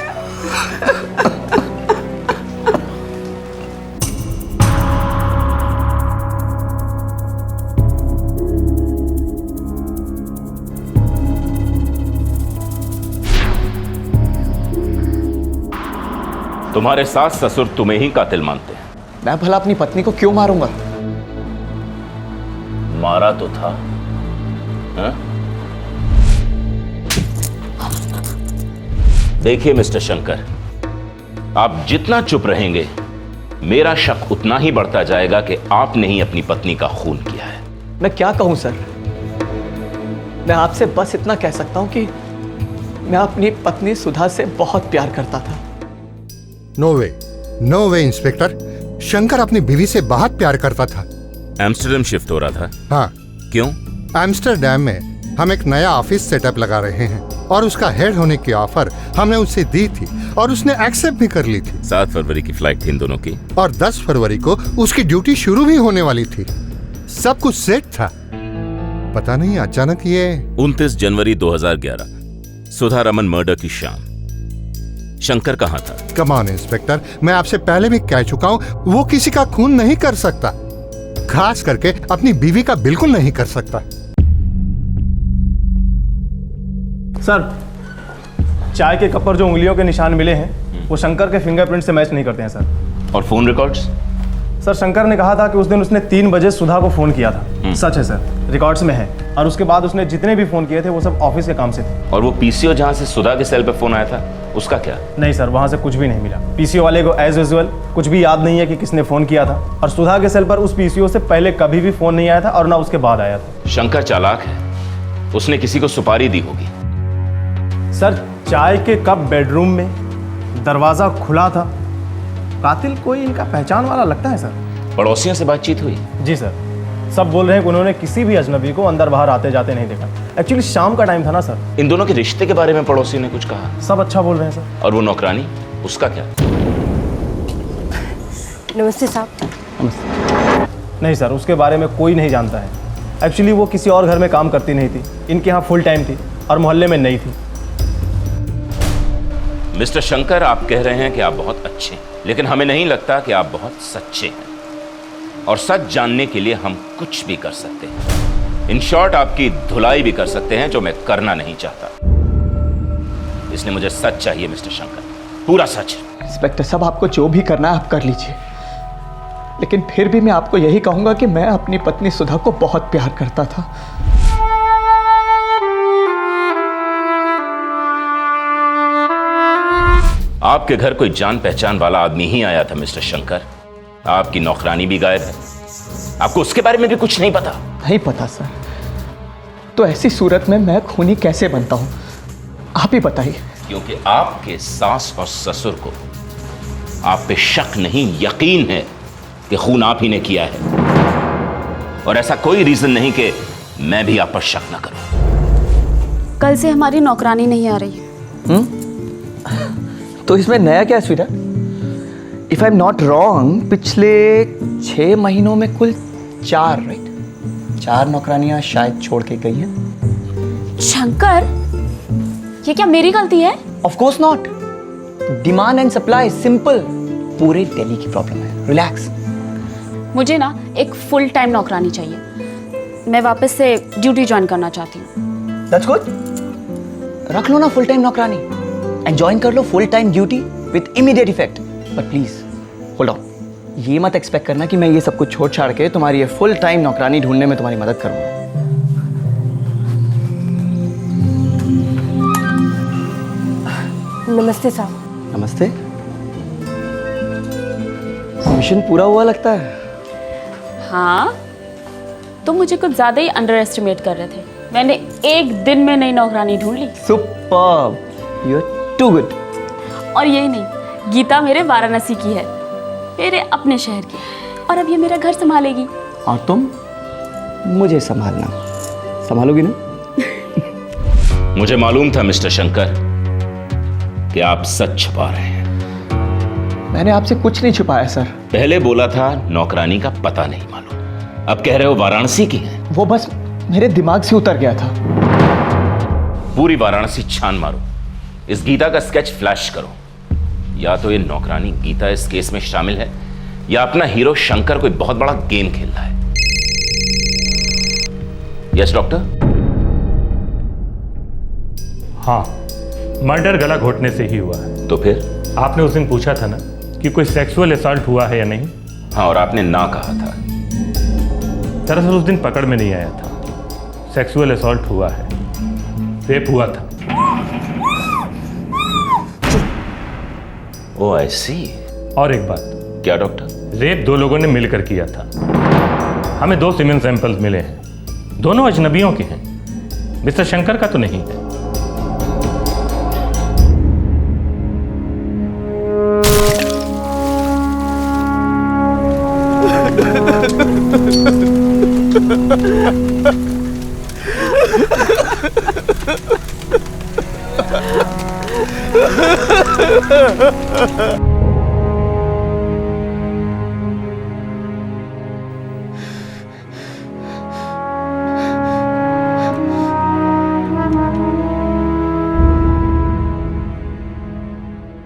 तुम्हारे सास ससुर तुम्हें ही कातिल मानते हैं। मैं भला अपनी पत्नी को क्यों मारूंगा? मारा तो था, हा? देखिए मिस्टर शंकर, आप जितना चुप रहेंगे मेरा शक उतना ही बढ़ता जाएगा कि आपने ही अपनी पत्नी का खून किया है। मैं क्या कहूं सर? मैं आपसे बस इतना कह सकता हूं कि मैं अपनी पत्नी सुधा से बहुत प्यार करता था। नो वे इंस्पेक्टर, शंकर अपनी बीवी से बहुत प्यार करता था। एम्स्टर्डम शिफ्ट हो रहा था? हाँ। क्यों? एम्स्टर्डम में हम एक नया ऑफिस सेटअप लगा रहे हैं और उसका हेड होने की ऑफर हमने उसे दी थी और उसने एक्सेप्ट भी कर ली थी। 7 फरवरी की फ्लाइट थी इन दोनों की और 10 फरवरी को उसकी ड्यूटी शुरू भी होने वाली थी। सब कुछ सेट था। पता नहीं अचानक ये 29 जनवरी 2011 सुधा रमन मर्डर की शाम। शंकर कहाँ था? कम ऑन इंस्पेक्टर, मैं आपसे पहले भी कह चुका हूँ, वो किसी का खून नहीं कर सकता, खास करके अपनी बीवी का बिल्कुल नहीं कर सकता। सर, चाय के कप पर जो उंगलियों के निशान मिले हैं वो शंकर के फिंगरप्रिंट से मैच नहीं करते हैं सर। और फोन रिकॉर्ड्स? सर, शंकर ने कहा था कि उस दिन उसने 3 बजे सुधा को फोन किया था। सच है सर, रिकॉर्ड्स में है। और उसके बाद उसने जितने भी फोन किए थे वो सब ऑफिस के काम से थे। और वो पीसीओ जहां से सुधा के सेल पे फोन आया था उसका क्या? नहीं सर, वहां से कुछ भी नहीं मिला। पीसीओ वाले को एज यूजुअल कुछ भी याद नहीं है कि किसने फोन किया था। और सुधा के सेल पर उस पीसीओ से पहले कभी भी फोन नहीं आया था और ना उसके बाद आया था। शंकर चालाक है, उसने किसी को सुपारी दी होगी। सर, चाय के कप बेडरूम में, दरवाजा खुला था। कातिल कोई इनका पहचान वाला लगता है सर। पड़ोसियों से बातचीत हुई? जी सर, सब बोल रहे हैं कि उन्होंने किसी भी अजनबी को अंदर बाहर आते जाते नहीं देखा। एक्चुअली शाम का टाइम था ना सर। इन दोनों के रिश्ते के बारे में पड़ोसी ने कुछ कहा? सब अच्छा बोल रहे हैं सर। और वो नौकरानी, उसका क्या? नमस्ते साहब। नहीं सर, उसके बारे में कोई नहीं जानता है। एक्चुअली वो किसी और घर में काम करती नहीं थी, इनके यहाँ फुल टाइम थी और मोहल्ले में नई थी। मिस्टर शंकर, आप कह रहे हैं कि आप बहुत अच्छे हैं, लेकिन हमें नहीं लगता कि आप बहुत सच्चे हैं। और सच जानने के लिए हम कुछ भी कर सकते हैं। इन शॉर्ट, आपकी धुलाई भी कर सकते हैं, जो मैं करना नहीं चाहता। इसलिए मुझे सच चाहिए मिस्टर शंकर, पूरा सच। इंस्पेक्टर साहब, आपको जो भी करना है आप कर लीजिए, लेकिन फिर भी मैं आपको यही कहूंगा कि मैं अपनी पत्नी सुधा को बहुत प्यार करता था। आपके घर कोई जान पहचान वाला आदमी ही आया था मिस्टर शंकर। आपकी नौकरानी भी गायब है, आपको उसके बारे में भी कुछ नहीं पता? नहीं पता सर। तो ऐसी सूरत में मैं खूनी कैसे बनता हूं, आप ही बताइए। क्योंकि आपके सास और ससुर को आप पे शक नहीं, यकीन है कि खून आप ही ने किया है। और ऐसा कोई रीजन नहीं कि मैं भी आप पर शक न करूं। कल से हमारी नौकरानी नहीं आ रही है। तो इसमें नया क्या है Sweta? If I am not wrong, पिछले 6 महीनों में कुल 4 नौकरानियां शायद छोड़ के गई हैं। शंकर, ये क्या मेरी गलती है? Of course not. Demand and supply, simple. पूरे दिल्ली की प्रॉब्लम है, रिलैक्स। मुझे ना एक फुल टाइम नौकरानी चाहिए। मैं वापस से ड्यूटी ज्वाइन करना चाहती हूँ। That's good. रख लो ना फुल टाइम नौकरानी एंड ज्वाइन कर लो full time duty with immediate effect. But please hold on, ये मत एक्सपेक्ट करना कि मैं ये सब कुछ छोड़ छाड़ के तुम्हारी ये फुल टाइम नौकरानी ढूंढने में तुम्हारी मदद करूंगा। नमस्ते साहब। नमस्ते। मिशन पूरा हुआ लगता है। हाँ, तुम मुझे कुछ ज्यादा ही अंडर एस्टिमेट कर रहे थे। मैंने एक दिन में नई नौकरानी ढूंढ ली। Superb, you are too good. और यही नहीं, गीता मेरे वाराणसी की है, मेरे अपने शहर की, और अब ये मेरा घर संभालेगी। और तुम मुझे संभालना, संभालोगी ना? मुझे मालूम था मिस्टर शंकर कि आप सच छुपा रहे हैं। मैंने आपसे कुछ नहीं छुपाया सर। पहले बोला था नौकरानी का पता नहीं मालूम, अब कह रहे हो वाराणसी की है। वो बस मेरे दिमाग से उतर गया था। पूरी वाराणसी छान मारो, इस गीता का स्केच फ्लैश करो। या तो ये नौकरानी गीता इस केस में शामिल है, या अपना हीरो शंकर कोई बहुत बड़ा गेम खेल रहा है। Yes doctor? हाँ, मर्डर गला घोटने से ही हुआ है। तो फिर आपने उस दिन पूछा था ना कि कोई सेक्सुअल असॉल्ट हुआ है या नहीं? हाँ, और आपने ना कहा था। दरअसल उस दिन पकड़ में नहीं आया था। सेक्सुअल असॉल्ट हुआ है, रेप हुआ था। ओह, आई सी। और एक बात। क्या डॉक्टर? रेप 2 लोगों ने मिलकर किया था। हमें 2 सीमेन सैंपल्स मिले हैं, दोनों अजनबियों के हैं। मिस्टर शंकर का तो नहीं है।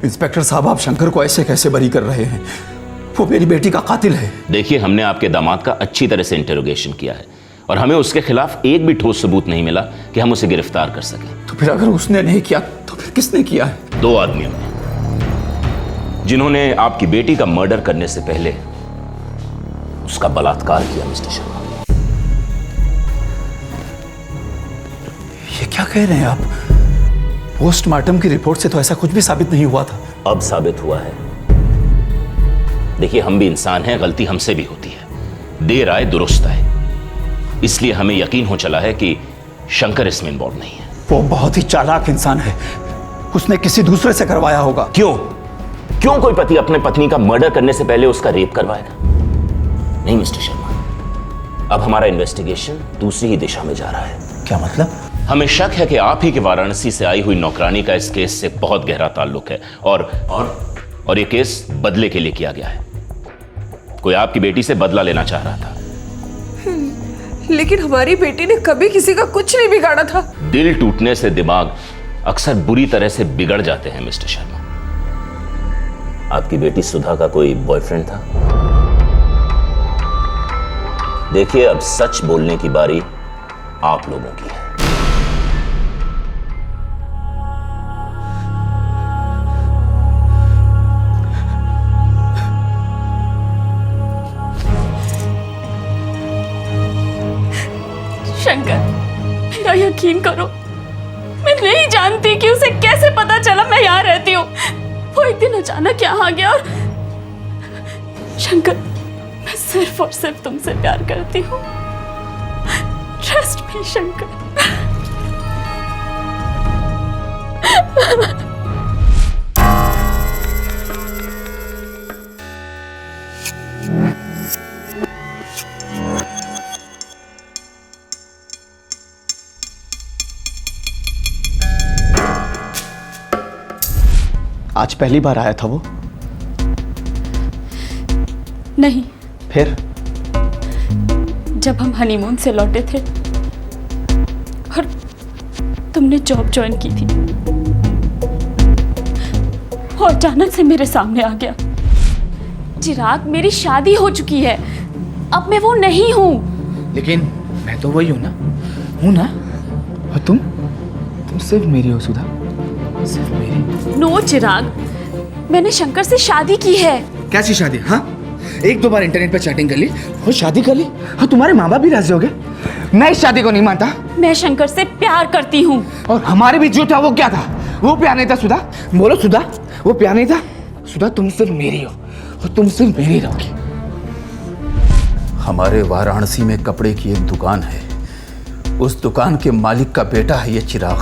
इंस्पेक्टर साहब, आप शंकर को ऐसे कैसे बरी कर रहे हैं? वो मेरी बेटी का कातिल है। देखिए, हमने आपके दामाद का अच्छी तरह से इंटेरोगेशन किया है और हमें उसके खिलाफ एक भी ठोस सबूत नहीं मिला कि हम उसे गिरफ्तार कर सकें। तो फिर अगर उसने नहीं किया तो फिर किसने किया है? 2 आदमियों ने, जिन्होंने आपकी बेटी का मर्डर करने से पहले उसका बलात्कार किया। मिस्टर शर्मा, ये क्या कह रहे हैं आप? पोस्टमार्टम की रिपोर्ट से तो ऐसा कुछ भी साबित नहीं हुआ था। अब साबित हुआ है। देखिए, हम भी इंसान हैं, गलती हमसे भी होती है। देर आए दुरुस्त आए, इसलिए हमें यकीन हो चला है कि शंकर इसमें इन्वॉल्व नहीं है। वो बहुत ही चालाक इंसान है, उसने किसी दूसरे से करवाया होगा। क्यों कोई पति अपने पत्नी का मर्डर करने से पहले उसका रेप करवाएगा? नहीं मिस्टर शर्मा, अब हमारा इन्वेस्टिगेशन दूसरी ही दिशा में जा रहा है। क्या मतलब? हमें शक है कि आप ही के वाराणसी से आई हुई नौकरानी का इस केस से बहुत गहरा ताल्लुक है और ये केस बदले के लिए किया गया है। कोई आपकी बेटी से बदला लेना चाह रहा था। लेकिन हमारी बेटी ने कभी किसी का कुछ नहीं बिगाड़ा था। दिल टूटने से दिमाग अक्सर बुरी तरह से बिगड़ जाते हैं मिस्टर शर्मा। आपकी बेटी सुधा का कोई बॉयफ्रेंड था? देखिए, अब सच बोलने की बारी आप लोगों की है। शंकर, मेरा यकीन करो, मैं नहीं जानती कि उसे कैसे पता चला मैं यहाँ रहती हूँ। वो एक दिन अचानक यहाँ आ गया और शंकर, मैं सिर्फ और सिर्फ तुमसे प्यार करती हूँ। Trust me Shankar. आज पहली बार आया था वो? नहीं, फिर? जब हम हनीमून से लौटे थे और तुमने जॉब ज्वाइन की थी और अचानक से मेरे सामने आ गया। चिराग, मेरी शादी हो चुकी है, अब मैं वो नहीं हूं। लेकिन मैं तो वही हूं ना? और तुम सिर्फ मेरी हो सुधा, सिर्फ मेरी। नो चिराग, मैंने शंकर से शादी की है। कैसी शादी? हाँ, 1-2 बार इंटरनेट पे चैटिंग कर ली और शादी कर ली। हाँ, तुम्हारे माँ बाप भी राजी हो गए। मैं इस शादी को नहीं मानता। मैं शंकर से प्यार करती हूँ। और हमारे बीच जो था वो क्या था? वो प्यार नहीं था सुधा। बोलो सुधा, वो प्यार नहीं था। सुधा, तुम सिर्फ मेरी हो और तुम सिर्फ मेरी रहोगी। हमारे वाराणसी में कपड़े की एक दुकान है, उस दुकान के मालिक का बेटा है ये चिराग।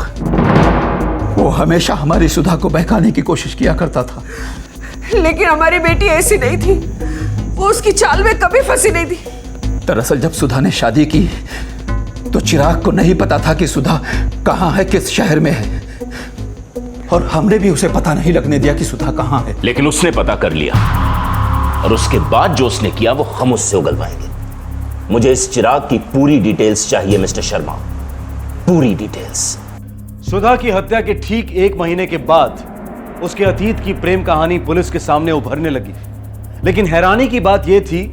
वो हमेशा हमारी सुधा को बहकाने की कोशिश किया करता था। लेकिन हमारी बेटी ऐसी नहीं थी, वो उसकी चाल में कभी फंसी नहीं थी। दरअसल जब सुधा ने शादी की तो चिराग को नहीं पता था कि सुधा कहाँ है, किस शहर में है, और हमने भी उसे पता नहीं लगने दिया कि सुधा कहाँ है। लेकिन उसने पता कर लिया और उसके बाद जो उसने किया वो हम उससे उगलवाएंगे। मुझे इस चिराग की पूरी डिटेल्स चाहिए मिस्टर शर्मा, पूरी डिटेल्स। सुधा की हत्या के ठीक 1 महीने के बाद उसके अतीत की प्रेम कहानी पुलिस के सामने उभरने लगी। लेकिन हैरानी की बात यह थी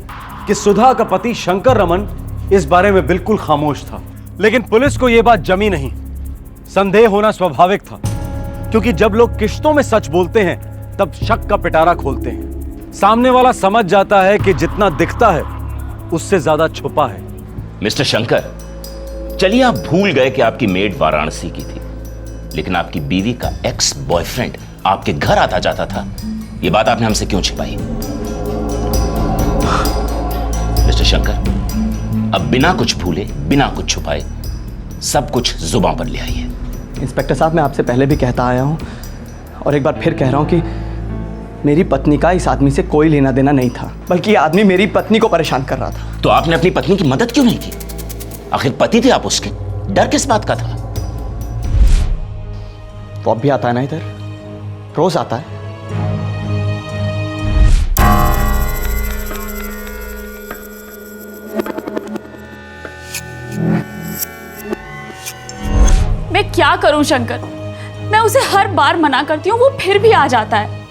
कि सुधा का पति शंकर रमन इस बारे में बिल्कुल खामोश था। लेकिन पुलिस को यह बात जमी नहीं। संदेह होना स्वाभाविक था, क्योंकि जब लोग किश्तों में सच बोलते हैं तब शक का पिटारा खोलते हैं। सामने वाला समझ जाता है कि जितना दिखता है उससे ज्यादा छुपा है। मिस्टर शंकर, चलिए आप भूल गए कि आपकी मेड वाराणसी की थी, लेकिन आपकी बीवी का एक्स बॉयफ्रेंड आपके घर आता जाता था। यह बात आपने हमसे क्यों छिपाई? मिस्टर शंकर, अब बिना कुछ भूले, बिना कुछ छुपाए, सब कुछ जुबान पर ले आइए। इंस्पेक्टर साहब, मैं आपसे पहले भी कहता आया हूं और एक बार फिर कह रहा हूं कि मेरी पत्नी का इस आदमी से कोई लेना देना नहीं था, बल्कि ये आदमी मेरी पत्नी को परेशान कर रहा था। तो आपने अपनी पत्नी की मदद क्यों नहीं की? आखिर पति थे आप उसके, डर किस बात का था? वो अब भी आता है ना इधर, रोज आता है। मैं क्या करूं शंकर, मैं उसे हर बार मना करती हूँ, वो फिर भी आ जाता है।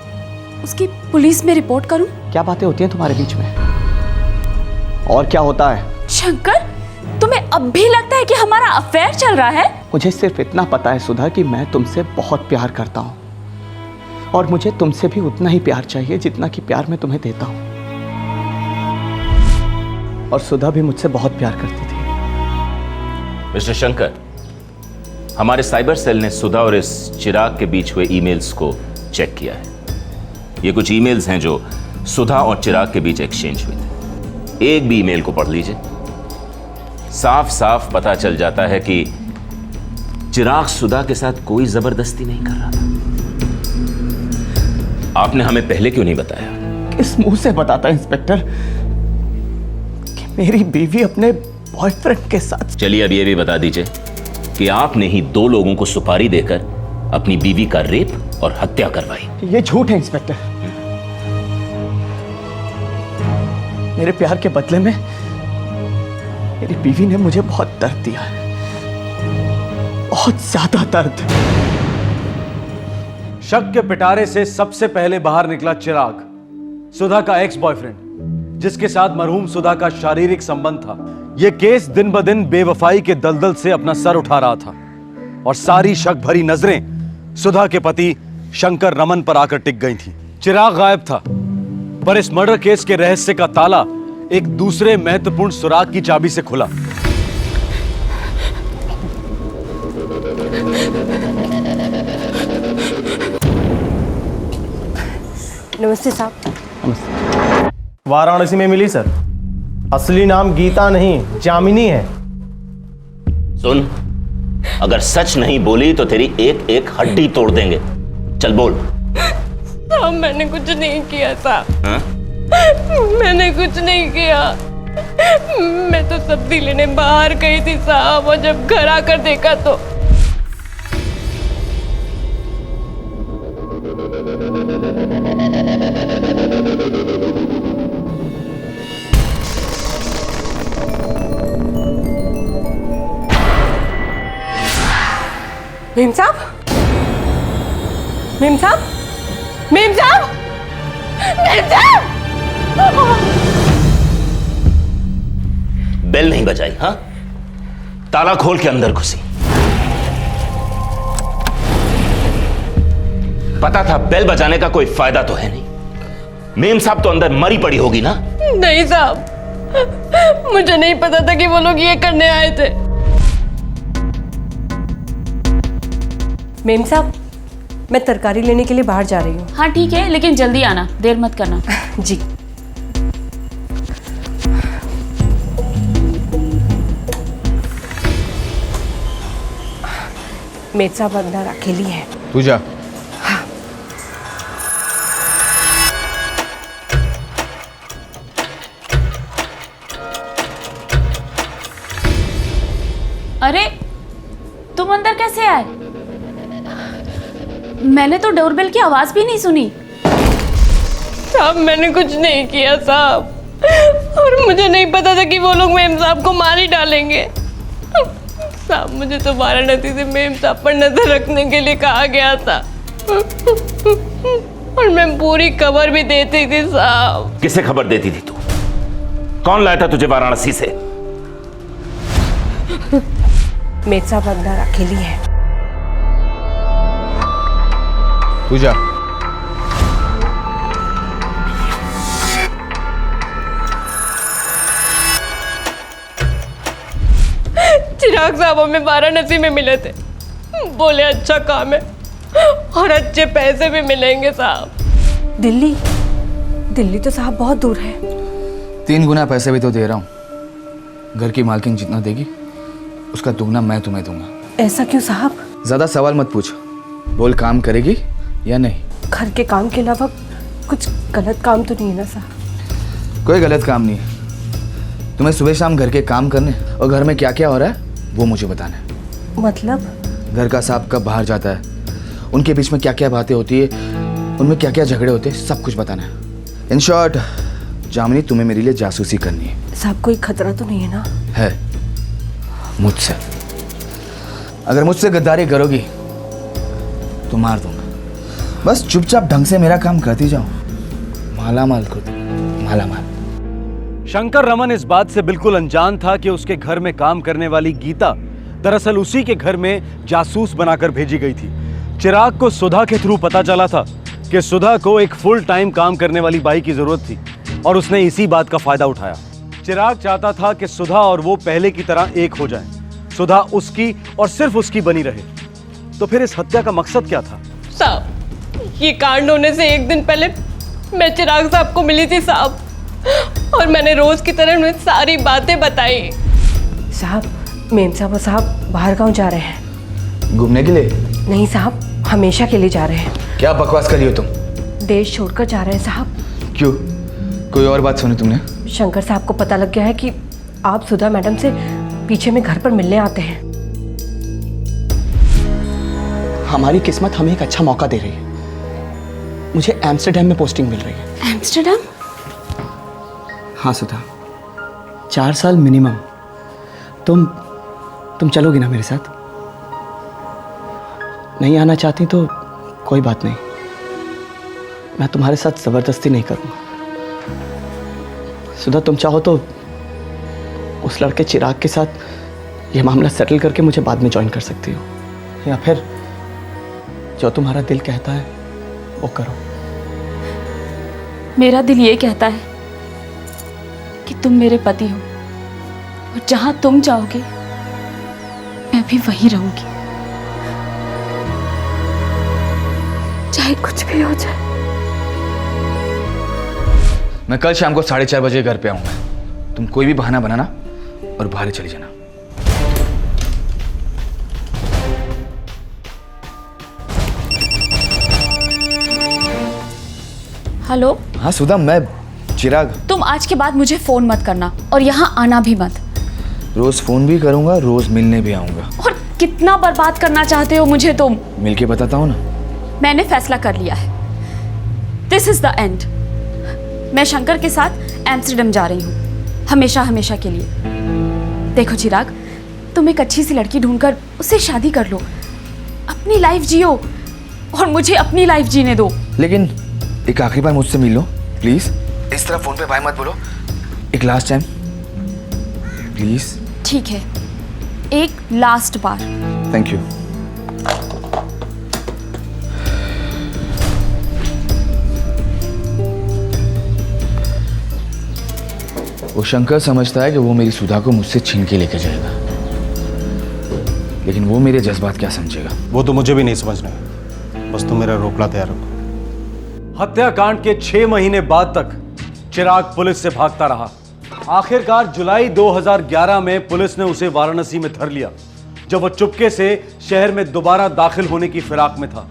उसकी पुलिस में रिपोर्ट करूं? क्या बातें होती हैं तुम्हारे बीच में? और क्या होता है? शंकर, तुम्हें अब भी लगता है कि हमारा अफेयर चल रहा है? मुझे सिर्फ इतना पता है सुधा कि मैं तुमसे बहुत प्यार करता हूं, और मुझे तुमसे भी उतना ही प्यार चाहिए जितना कि प्यार मैं तुम्हें देता हूं। और सुधा भी मुझसे बहुत प्यार करती थी। मिस्टर शंकर, हमारे साइबर सेल ने सुधा और इस चिराग के बीच हुए ईमेल्स को चेक किया है। ये कुछ ईमेल्स हैं जो सुधा और चिराग के बीच एक्सचेंज हुए थे। एक भी ईमेल को पढ़ लीजिए, साफ साफ पता चल जाता है कि चिराग सुधा के साथ कोई जबरदस्ती नहीं कर रहा था। आपने हमें पहले क्यों नहीं बताया? किस मुंह से बताता इंस्पेक्टर कि मेरी बीवी अपने बॉयफ्रेंड के साथ? चलिए अब ये भी बता दीजिए कि आपने ही 2 लोगों को सुपारी देकर अपनी बीवी का रेप और हत्या करवाई। ये झूठ है इंस्पेक्टर। मेरे प्यार के बदले में मेरी बीवी ने मुझे बहुत दर्द दिया है, बहुत ज्यादा दर्द। शक के पिटारे से सबसे पहले बाहर निकला चिराग, सुधा का एक्स बॉयफ्रेंड, जिसके साथ मरहूम सुधा का शारीरिक संबंध था। यह केस दिन ब दिन बेवफाई के दलदल से अपना सर उठा रहा था और सारी शक भरी नजरें सुधा के पति शंकर रमन पर आकर टिक गई थीं। चिराग गायब था, पर इस मर्डर केस के रहस्य का ताला एक दूसरे महत्वपूर्ण सुराग की चाबी से खुला। नमस्ते साहब। वाराणसी में मिली सर। असली नाम गीता नहीं, जामिनी है। सुन, अगर सच नहीं बोली तो तेरी एक एक हड्डी तोड़ देंगे। चल बोल। साहब, मैंने कुछ नहीं किया साहब। हाँ? मैंने कुछ नहीं किया। मैं तो सब्जी लेने बाहर गई थी साहब, और जब घर आकर देखा तो मेम साहब, मेम साहब, मेम साहब, मेम साहब! बेल नहीं बजाई? हाँ, ताला खोल के अंदर घुसी। पता था बेल बजाने का कोई फायदा तो है नहीं। मेम साहब तो अंदर मरी पड़ी होगी ना? नहीं साहब, मुझे नहीं पता था कि वो लोग ये करने आए थे। मेम साहब, मैं तरकारी लेने के लिए बाहर जा रही हूँ। हाँ ठीक है, लेकिन जल्दी आना, देर मत करना। जी। मेम साहब अंदर अकेली है। तू जा। अरे तुम अंदर कैसे आए? मैंने तो डोरबेल की आवाज भी नहीं सुनी। साहब, मैंने कुछ नहीं किया साहब, और मुझे नहीं पता था कि वो लोग मेम साहब को मार ही डालेंगे। साहब, मुझे तो वाराणसी से मेम साहब पर नजर रखने के लिए कहा गया था, और मैं पूरी खबर भी देती थी साहब। किसे खबर देती थी तू? कौन लाया था तुझे वाराणसी से? मेम साहब अंदर अकेली है। तू जा। चिराग साहब हमें वाराणसी में मिले थे, बोले अच्छा काम है और अच्छे पैसे भी मिलेंगे साहब। दिल्ली? दिल्ली तो साहब बहुत दूर है। 3 गुना पैसे भी तो दे रहा हूँ। घर की मालकिन जितना देगी उसका दुगना मैं तुम्हें दूंगा। ऐसा क्यों साहब? ज्यादा सवाल मत पूछ, बोल काम करेगी या नहीं? घर के काम के अलावा कुछ गलत काम तो नहीं है ना साहब? कोई गलत काम नहीं है। तुम्हें सुबह शाम घर के काम करने और घर में क्या क्या हो रहा है वो मुझे बताना है। मतलब? घर का साहब कब बाहर जाता है, उनके बीच में क्या क्या बातें होती है, उनमें क्या क्या झगड़े होते हैं, सब कुछ बताना है। इन शॉर्ट जामिनी, तुम्हें मेरे लिए जासूसी करनी है। साहब कोई खतरा तो नहीं है ना? है, मुझसे। अगर मुझसे गद्दारी करोगी तो मार दूंगा। बस चुपचाप ढंग से मेरा काम करती जाओ। माला माल को माला माल। शंकर रमन इस बात से बिल्कुल अनजान था कि उसके घर में काम करने वाली गीता दरअसल उसी के घर में जासूस बनाकर भेजी गई थी। चिराग को सुधा के थ्रू पता चला था कि सुधा को एक फुल टाइम काम करने वाली बाई की जरूरत थी और उसने इसी बात का फायदा उठाया। चिराग चाहता था कि सुधा और वो पहले की तरह एक हो जाएं। सुधा उसकी और सिर्फ उसकी बनी रहे। तो फिर इस हत्या का मकसद क्या था? साहब, ये कांड होने से एक दिन पहले मैं चिराग साहब को मिली थी साहब, और मैंने रोज की तरह उन्हें सारी बातें बताई। साहब, मेम साहब और साहब बाहर गांव जा रहे हैं। घूमने के लिए? नहीं साहब, हमेशा के लिए जा रहे हैं। क्या बकवास करी हो तुम? देश छोड़कर जा रहे हैं साहब। क्यों, कोई और बात सुनी तुमने? शंकर साहब को पता लग गया है कि आप सुधा मैडम से पीछे में घर पर मिलने आते हैं। हमारी किस्मत हमें एक अच्छा मौका दे रही है। मुझे एम्स्टर्डम में पोस्टिंग मिल रही है। एम्स्टर्डम? हाँ सुधा, 4 साल मिनिमम। तुम चलोगी ना मेरे साथ? नहीं आना चाहती तो कोई बात नहीं, मैं तुम्हारे साथ जबरदस्ती नहीं करूंगा। सुधा, तुम चाहो तो उस लड़के चिराग के साथ यह मामला सेटल करके मुझे बाद में ज्वाइन कर सकती हो, या फिर जो तुम्हारा दिल कहता है वो करो। मेरा दिल ये कहता है कि तुम मेरे पति हो और जहां तुम जाओगे मैं भी वहीं रहूंगी, चाहे कुछ भी हो जाए। मैं कल शाम को 4:30 बजे घर पे आऊंगा। तुम कोई भी बहाना बनाना और बाहर चली जाना। हेलो? हाँ सुधा, मैं चिराग। तुम आज के बाद मुझे फोन मत करना और यहाँ आना भी मत। रोज फोन भी करूंगा, रोज मिलने भी आऊंगा। और कितना बर्बाद करना चाहते हो मुझे तुम? मिलके बताता हूँ ना। मैंने फैसला कर लिया है। This is the end. मैं शंकर के साथ एम्स्टर्डम जा रही हूँ, हमेशा हमेशा के लिए। देखो चिराग, तुम एक अच्छी सी लड़की ढूंढकर उससे शादी कर लो, अपनी लाइफ जियो और मुझे अपनी लाइफ जीने दो। लेकिन एक आखिरी बार मुझसे मिल लो प्लीज। इस तरह फोन पे बाय मत बोलो। एक लास्ट टाइम प्लीज। ठीक है, एक लास्ट बार। Thank you. वो शंकर समझता है कि वो मेरी सुधा को मुझसे छीन के लेकर जाएगा, लेकिन वो मेरे जज्बात क्या समझेगा? वो तो मुझे भी नहीं समझना, बस तुम मेरा रोकड़ा तैयार रखो। हत्याकांड के 6 महीने बाद तक चिराग पुलिस से भागता रहा। आखिरकार जुलाई 2011 में पुलिस ने उसे वाराणसी में धर लिया, जब वो चुपके से शहर में दोबारा दाखिल होने की फिराक में था।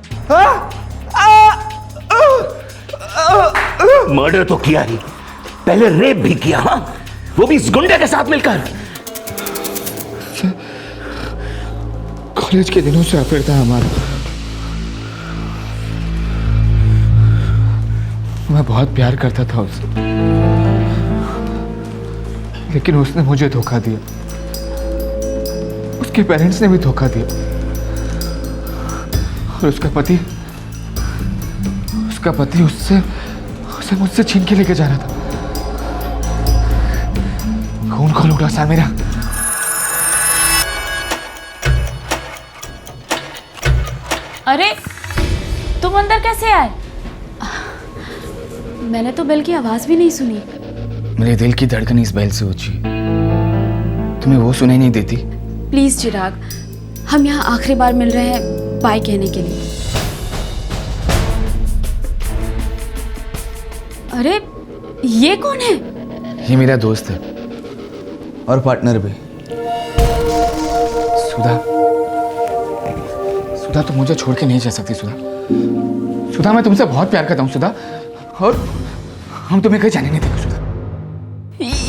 मर्डर तो किया ही, पहले रेप भी किया। हाँ, वो भी इस गुंडे के साथ मिलकर। कॉलेज के दिनों से अफेयर था हमारा। मैं बहुत प्यार करता था उससे, लेकिन उसने मुझे धोखा दिया। उसके पेरेंट्स ने भी धोखा दिया, और उसका पति उसे मुझसे छीन के लेके जा रहा था। खून खोल उठा सा मेरा। अरे तुम अंदर कैसे आए? मैंने तो बेल की आवाज भी नहीं सुनी। मेरे दिल की धड़कन इस बैल से ऊंची, तुम्हें वो सुनाई नहीं देती प्लीज चिराग, हम यहाँ आखिरी बार मिल रहे हैं बाय कहने के लिए। अरे ये कौन है? ये मेरा दोस्त है और पार्टनर भी। सुधा, सुधा तुम मुझे छोड़ के नहीं जा सकती सुधा। सुधा मैं तुमसे बहुत प्यार करता हूँ सुधा, और हम तुम्हें कहीं जाने नहीं देंगे सुधा।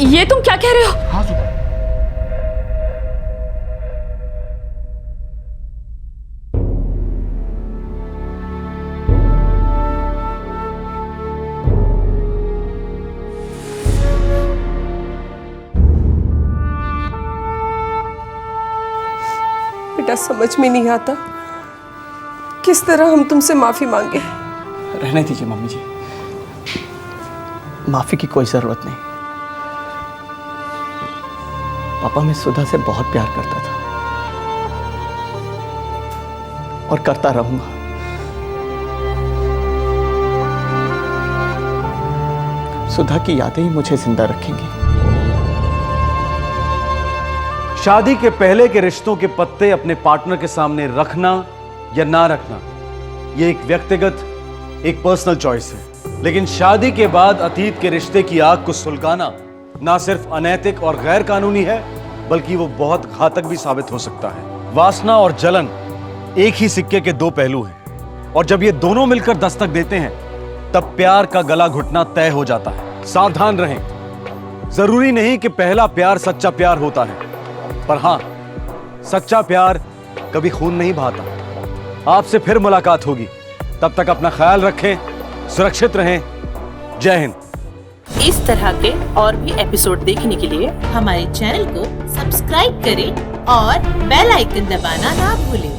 ये तुम क्या कह रहे हो? हाँ सुधा। बेटा समझ में नहीं आता किस तरह हम तुमसे माफी मांगे। रहने दीजिए मम्मी जी, माफी की कोई जरूरत नहीं। पापा मैं सुधा से बहुत प्यार करता था और करता रहूंगा। सुधा की यादें ही मुझे जिंदा रखेंगी। शादी के पहले के रिश्तों के पत्ते अपने पार्टनर के सामने रखना या ना रखना, यह एक व्यक्तिगत, एक पर्सनल चॉइस है। लेकिन शादी के बाद अतीत के रिश्ते की आग को सुलगाना ना सिर्फ अनैतिक और गैर कानूनी है, बल्कि वो बहुत घातक भी साबित हो सकता है। वासना और जलन एक ही सिक्के के दो पहलू हैं, और जब ये दोनों मिलकर दस्तक देते हैं तब प्यार का गला घुटना तय हो जाता है। सावधान रहें, जरूरी नहीं कि पहला प्यार सच्चा प्यार होता है, पर हां, सच्चा प्यार कभी खून नहीं बहाता। आपसे फिर मुलाकात होगी, तब तक अपना ख्याल रखें, सुरक्षित रहें। जय हिंद। इस तरह के और भी एपिसोड देखने के लिए हमारे चैनल को सब्सक्राइब करें और बेल आइकन दबाना ना भूलें।